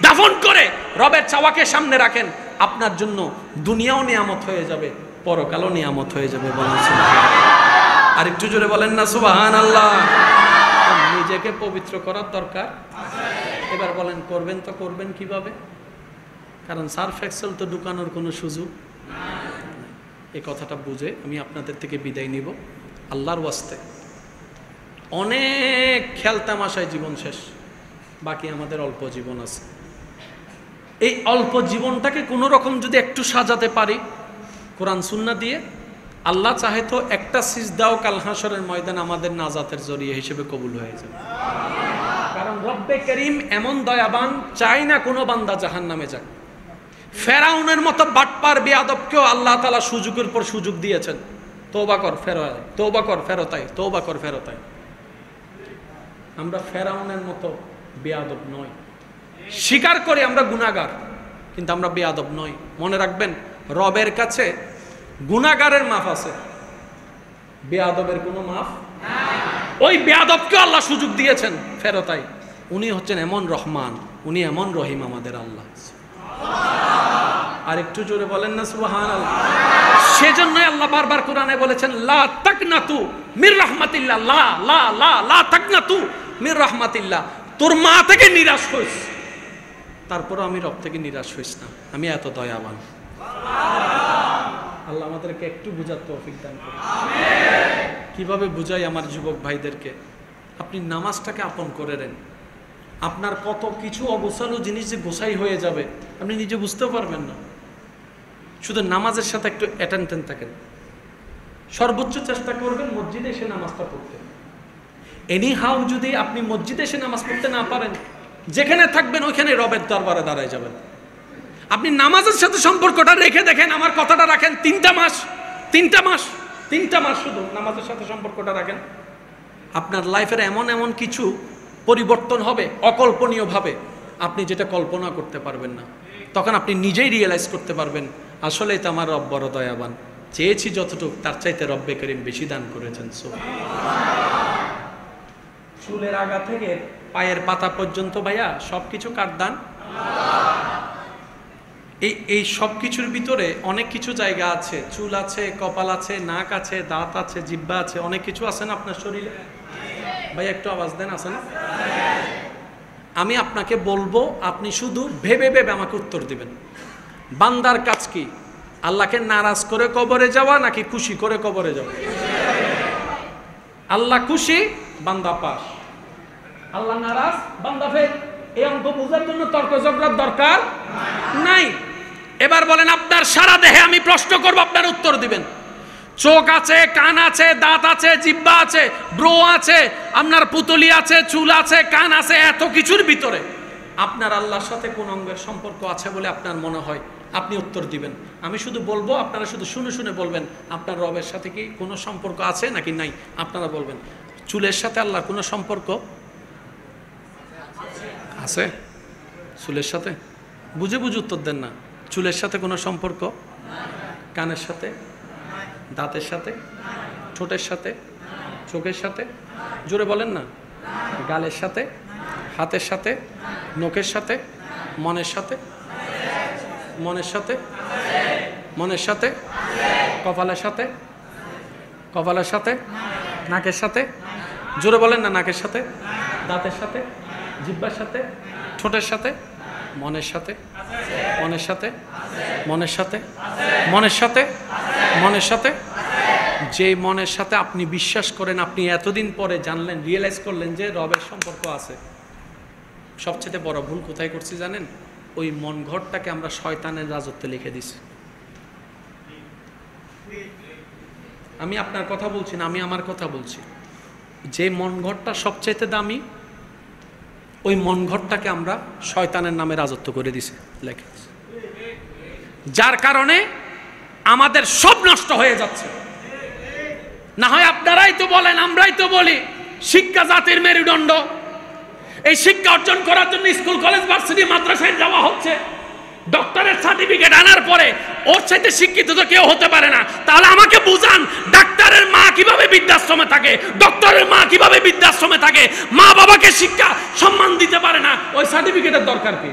দাফন করে রবের চাওয়াকে সামনে রাখেন, আপনার জন্য দুনিয়াও নিয়ামত হয়ে যাবে, পরকালও নিয়ামত হয়ে যাবে। বলেন সুবহানাল্লাহ। আর একটু জোরে বলেন না সুবহানাল্লাহ। নিজেকে পবিত্র করার দরকার। এবার বলেন করবেন তো করবেন কিভাবে? কারণ সার্ফ এক্সেল তো ঢুকানোর কোনো সুযোগ এই কথাটা বুঝে আমি আপনাদের থেকে বিদায় নিব। আল্লাহর ওয়াস্তে অনেক খেলতামাশায় জীবন শেষ, বাকি আমাদের অল্প জীবন আছে। এই অল্প জীবনটাকে কোনো রকম যদি একটু সাজাতে পারি কোরআন সুন্নাহ দিয়ে, আল্লাহ চাহে তো একটা সিজদাও কাল হাশরের ময়দান আমাদের নাজাতের জরিয়া হিসেবে কবুল হয়ে যাবে। কারণ রব্বে করিম এমন দয়াবান, চাই না কোনো বান্দা জাহান্নামে যাক। ফেরাউনের মতো বাটপার বেয়াদবকেও আল্লাহ তাআলা সুযোগের পর সুযোগ দিয়েছেন, তওবা কর ফেরত আয়, তওবা কর ফেরত আয়, তওবা কর ফেরত আয়। আমরা ফেরাউনের মতো বেয়াদব নই। স্বীকার করি আমরা গুনাহগার, কিন্তু আমরা বেয়াদব নই। মনে রাখবেন, রবের কাছে গুনাহগারের মাফ আছে, বেয়াদবের কোনো মাফ নাই। ওই বেয়াদবকে আল্লাহ সুযোগ দিয়েছেন ফেরত আয়। উনি হচ্ছেন এমন রহমান, উনি এমন রহিম আমাদের আল্লাহ। আর একটু জোরে বলেন না সুবহানাল্লাহ। সেজন্যই আল্লাহ বারবার কোরআনে বলেছেন লা তাকনাতু মির রাহমাতিল্লাহ, লা লা লা লা তাকনাতু মির রাহমাতিল্লাহ। তোর মা থেকে নিরাশ হইস, তারপরও আমি রব থেকে নিরাশ হইস না, আমি এত দয়াবান। আল্লাহ আমাদেরকে একটু বুঝার তৌফিক দান করুন। কিভাবে বুঝাই আমার যুবক ভাইদেরকে, আপনি নামাজটাকে আপন করে নেন। আপনার কত কিছু অগোছালো জিনিস যে গোছাই হয়ে যাবে আপনি নিজে বুঝতেও পারবেন না। শুধু নামাজের সাথে একটু অ্যাটেনশন থাকেন, সর্বোচ্চ চেষ্টা করবেন মসজিদে এসে নামাজটা পড়তে। এনি হাউ যদি আপনি মসজিদে এসে নামাজ পড়তে না পারেন, যেখানে থাকবেন ওইখানে রবের দরবারে দাঁড়ায় যাবেন। আপনি নামাজের সাথে সম্পর্কটা রেখে দেখেন, আমার কথাটা রাখেন, 3টা মাস শুধু নামাজের সাথে সম্পর্কটা রাখেন, আপনার লাইফের এমন এমন কিছু পরিবর্তন হবে অকল্পনীয়ভাবে, আপনি যেটা কল্পনা করতে পারবেন না। তখন আপনি নিজেই রিয়েলাইজ করতে পারবেন আসলেই তো আমার রব বড় দয়াবান, চেয়েছি যতটুকু তার চাইতে রব্বে করিম বেশি দান করেছেন। চুলের আগা থেকে পায়ের পাতা পর্যন্ত ভাইয়া সবকিছু কার দান? এই সব কিছুর ভিতরে অনেক কিছু জায়গা আছে, চুল আছে, কপাল আছে, নাক আছে, দাঁত আছে, জিহ্বা আছে, অনেক কিছু আছে না আপনার শরীরে? ভাই একটু আওয়াজ দেন, আছে না? আমি আপনাকে বলবো, আপনি শুধু ভেবে ভেবে আমাকে উত্তর দিবেন। বান্দার কাজ কি? আল্লাহকে নারাজ করে কবরে যাওয়া নাকি খুশি করে কবরে যাওয়া? আল্লাহ খুশি, বান্দা পাস। আল্লাহ নারাজ, বান্দা ফেল। এই অঙ্ক বোঝার জন্য তর্ক ঝগড়ার দরকার নাই। এবার বলেন, আপনার সারা দেহে আমি প্রশ্ন করব, আপনার উত্তর দিবেন। চোখ আছে, কান আছে, দাঁত আছে, জিহ্বা আছে, ব্রো আছে, আপনার পুতলি আছে, চুল আছে, কান আছে, এত কিছুর ভিতরে আপনার আল্লাহর সাথে কোন অঙ্গের সম্পর্ক আছে বলে আপনার মনে হয়? আপনি উত্তর দিবেন। আমি শুধু বলবো, আপনারা শুধু শুনে শুনে বলবেন আপনার রবের সাথে কি কোনো সম্পর্ক আছে নাকি নাই। আপনারা বলবেন চুলের সাথে আল্লাহর কোনো সম্পর্ক আছে? চুলের সাথে বুঝে বুঝে উত্তর দেন না। চুলের সাথে কোনো সম্পর্ক? কানের সাথে, দাঁতের সাথে, ঠোঁটের সাথে, চোখের সাথে, জোরে বলেন না। গালের সাথে, হাতের সাথে, নখের সাথে, মনের সাথে, মনের সাথে, মনের সাথে, কপালের সাথে, কপালের সাথে, নাকের সাথে, জোরে বলেন না। নাকের সাথে, দাঁতের সাথে, জিহ্বার সাথে, ঠোঁটের সাথে, মনের সাথে, মনের সাথে, মনের সাথে, মনের সাথে, মনের সাথে। যে মনের সাথে আপনি বিশ্বাস করেন, আপনি এতদিন পরে জানলেন, রিয়েলাইজ করলেন যে রবের সম্পর্ক আছে। সবচেয়ে বড় ভুল কোথায় করছি জানেন? ওই মন ঘরটাকে আমরা শয়তানের রাজত্বে লিখে দিছি। আমি আপনার কথা বলছি না, আমি আমার কথা বলছি। যে মন ঘরটা সবচেয়ে দামি, ওই মন ঘরটাকে আমরা শয়তানের নামে রাজত্ব করে দিছি, লিখে দিছি। যার কারণে আমাদের সব নষ্ট হয়ে যাচ্ছে। না হয় আপনারাই তো বলেন, আমরাই তো বলি শিক্ষা জাতির মেরুদণ্ড। এই শিক্ষা অর্জন করার জন্য স্কুল, কলেজ, ভার্সিটি, মাদ্রাসায় যাওয়া হচ্ছে। ডক্টরের সার্টিফিকেট আনার পরে ওর চাইতে শিক্ষিত তো কেউ হতে পারে না। তাহলে আমাকে বুঝান, ডাক্তারের মা কিভাবে বৃদ্ধাশ্রমে থাকে, ডক্টরের মা কিভাবে বৃদ্ধাশ্রমে থাকে? মা বাবাকে শিক্ষা সম্মান দিতে পারে না, ওই সার্টিফিকেটের দরকার কি?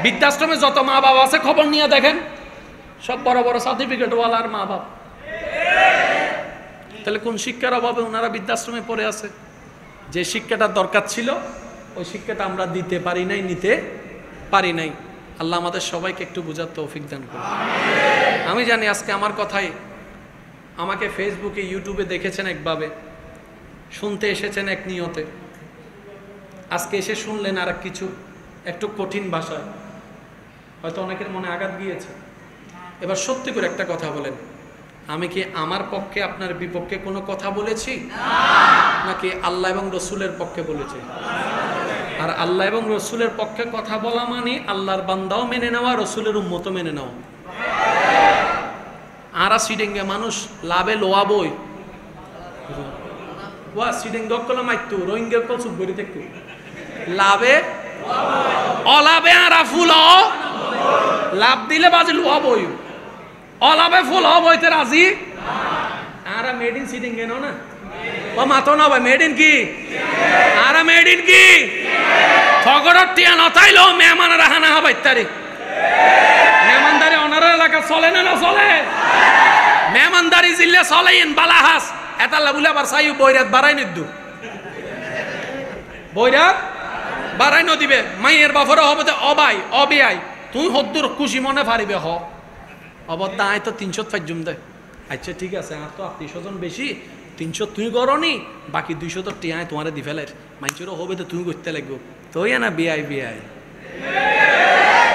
বৃদ্ধাশ্রমে যত মা বাবা আছে খবর নিয়ে দেখেন, সব বড় বড় সার্টিফিকেটওয়ালার মা বাবা। তাহলে কোন শিক্ষার অভাবে ওনারা বৃদ্ধাশ্রমে পড়ে আছে? যে শিক্ষাটার দরকার ছিল ওই শিক্ষাটা আমরা দিতে পারি নাই, নিতে পারি নাই। আল্লাহ আমাদের সবাইকে একটু বুঝার তৌফিক দান করুন। আমি জানি আজকে আমার কথাই আমাকে ফেসবুকে, ইউটিউবে দেখেছেন একভাবে, শুনতে এসেছেন এক নিয়তে, আজকে এসে শুনলেন আর কিছু। একটু কঠিন ভাষায়, হয়তো অনেকের মনে আঘাত গিয়েছে। এবার সত্যি করে একটা কথা বলেন, আমি কি আমার পক্ষে আপনার বিপক্ষে কোনো কথা বলেছি, নাকি আল্লাহ এবং রসুলের পক্ষে বলেছি? আর আল্লাহ এবং রসুলের পক্ষে কথা বলা মানে আল্লাহর বান্দাও মেনে নেওয়া, রসুলের উম্মতও মেনে নেওয়া। আরা সিডেঙ্গে মানুষ লাভে লোয়া বই ওয়া সিডেঙ্গ কলা মাইতু রোহিঙ্গার কল সুপ গড়ি দেখু লাভে অলাভে আরা ফুল লাভ দিলে বাজে লোয়া বই, অলাভে ফুল বইতে রাজি। আরা মেড ইন সিডেঙ্গে নাও না ও মাতো না ভাই, মেড ইন কি? আরা মেড ইন কি? ফগরর টিয়া নতাইলো মেহমান রাহানা হবাই তারিখ মেহমানদারি অনার এলাকা চলে না, না চলে? মেহমানদারি জিল্লে চলেইন বালাহাস এতাল্লা বলে আবার চাই বৈরাত বাড়াই নিদু, বৈরাত বাড়াই নদিবে মাইয়ের বাফরে হবে তো অবাই অবিয়াই তুই হদ্দুর খুশি মনে পারিবে হ অবদ্দা আয় তো 300 ফাইজুম দে। আচ্ছা ঠিক আছে, আর তো আত্মীয় স্বজন বেশি, 300 তুই করনি, বাকি 200 তো টিয়ায় তোমারে দি ফেলের মাইচেরও হবে তো তুমি করতে লাগবো, তুই না বিয়াই বিয়াই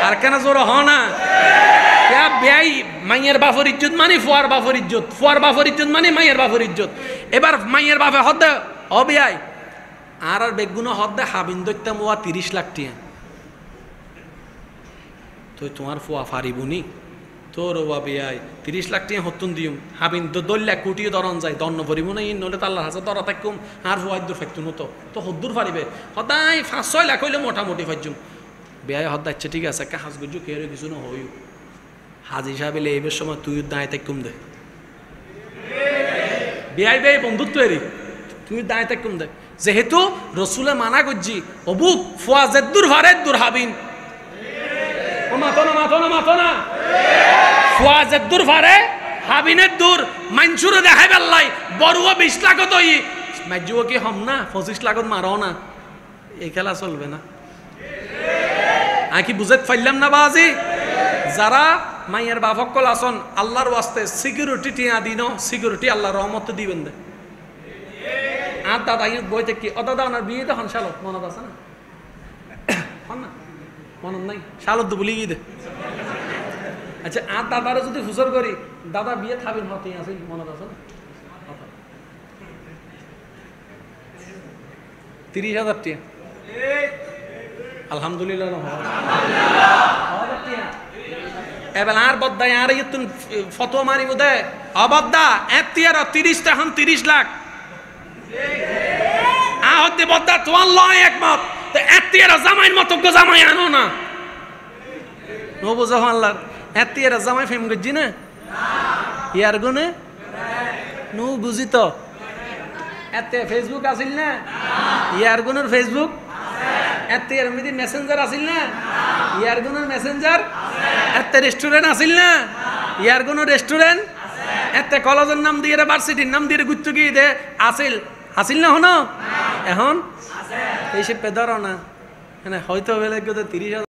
আর কেন জোর হ না বেয়াই। মাইয়ের বাফর ইজ্জত মানে ফুয়ার বাফর ইজ্জত, ফুয়ার বাফর ইজ্জত মানে মাইয়ের বাফর ইজ্জত। এবার মাইয়ের বাফে হদ দে অবিয়াই আর বেগুন হদ দে হাবিন দৈত্যাম ওয়া 30 লাখ টিয়া, তো তোমার ফুয়া ফারিবুনি তোর ওয়া বিয়াই 30 লাখ টিয়া হতুন দিম হাবিন দল্লা কুটিয়ে দরন যায় দন্ন ভরিব না নলে তাল্লাহ হাজার দরা থাকুম আর ফুয়া দূর ফাইতুন হতো তো হদ্দুর ফারিবে সদায় 5-6 লাখ হইলে মোটামুটি ফাইজুম বেয়াই হদ দাচ্ছে ঠিক আছে একটা হাজ গুজু কে কিছু না হইও হাজি সাহেব এলে এবার সময় তুই দায় থাকুম দে বেয়াই বেয়াই বন্ধুত্ব এরি তুই দায় থাকুম দে, যেহেতু রসুলে মানা করছি অবুক ফুয়া জেদ্দুর ভারে দূর হাবিন ও মাতো না মাতো না মাতো না ফুয়া জেদ্দুর ভারে হাবিনের দূর মানসুরে দেখাই বেল্লাই বড়ুয়া 20 লাখ তৈ মাইজুও কি হম না 25 লাখত মারো না, এই খেলা চলবে না। আমি কি বুঝাতে পারলাম না বাজি? যারা মাইয়ের বাফকল আসন আল্লাহর ওয়াস্তে সিকিউরিটি টিয়া দিন, সিকিউরিটি আল্লাহর রহমত দিবেন দে। আর দাদা ইউত বইতে কি ও দাদা ওনার বিয়ে তখন শালত মনত আছে না? হন না মনত নাই শালত বলি গিয়ে দে। আচ্ছা আর দাদারে যদি হুজুর করি দাদা বিয়ে থাবিন হতে আছে মনত আছে না? 30,000 টিয়া আলহামদুলিল্লাহ এবার আর বদ্দায় আর ইতুন ফটো মারিব দে অবদ্দা এতিয়ার 30 তখন 30 লাখ আহতে বদ্দা তোমার লয় একমত তো এতিয়ার জামাইর মতো গো জামাই আনো না নো বুঝো আল্লাহর এতিয়ার জামাই ফেম গজি না ইয়ার গুনে নো বুঝি তো এতে ফেসবুক আসিল না ইয়ার গুনের ফেসবুক এতে এর মধ্যে মেসেঞ্জার আসিল না ইয়ার গুনের মেসেঞ্জার এতে রেস্টুরেন্ট আসিল না ইয়ার গুনের রেস্টুরেন্ট এতে কলেজের নাম দিয়ে ভার্সিটির নাম দিয়ে গুচ্ছ গিয়ে দে আসিল আসিল না হনো এখন এইসব পেদারও না হয়তো বেলে 30,000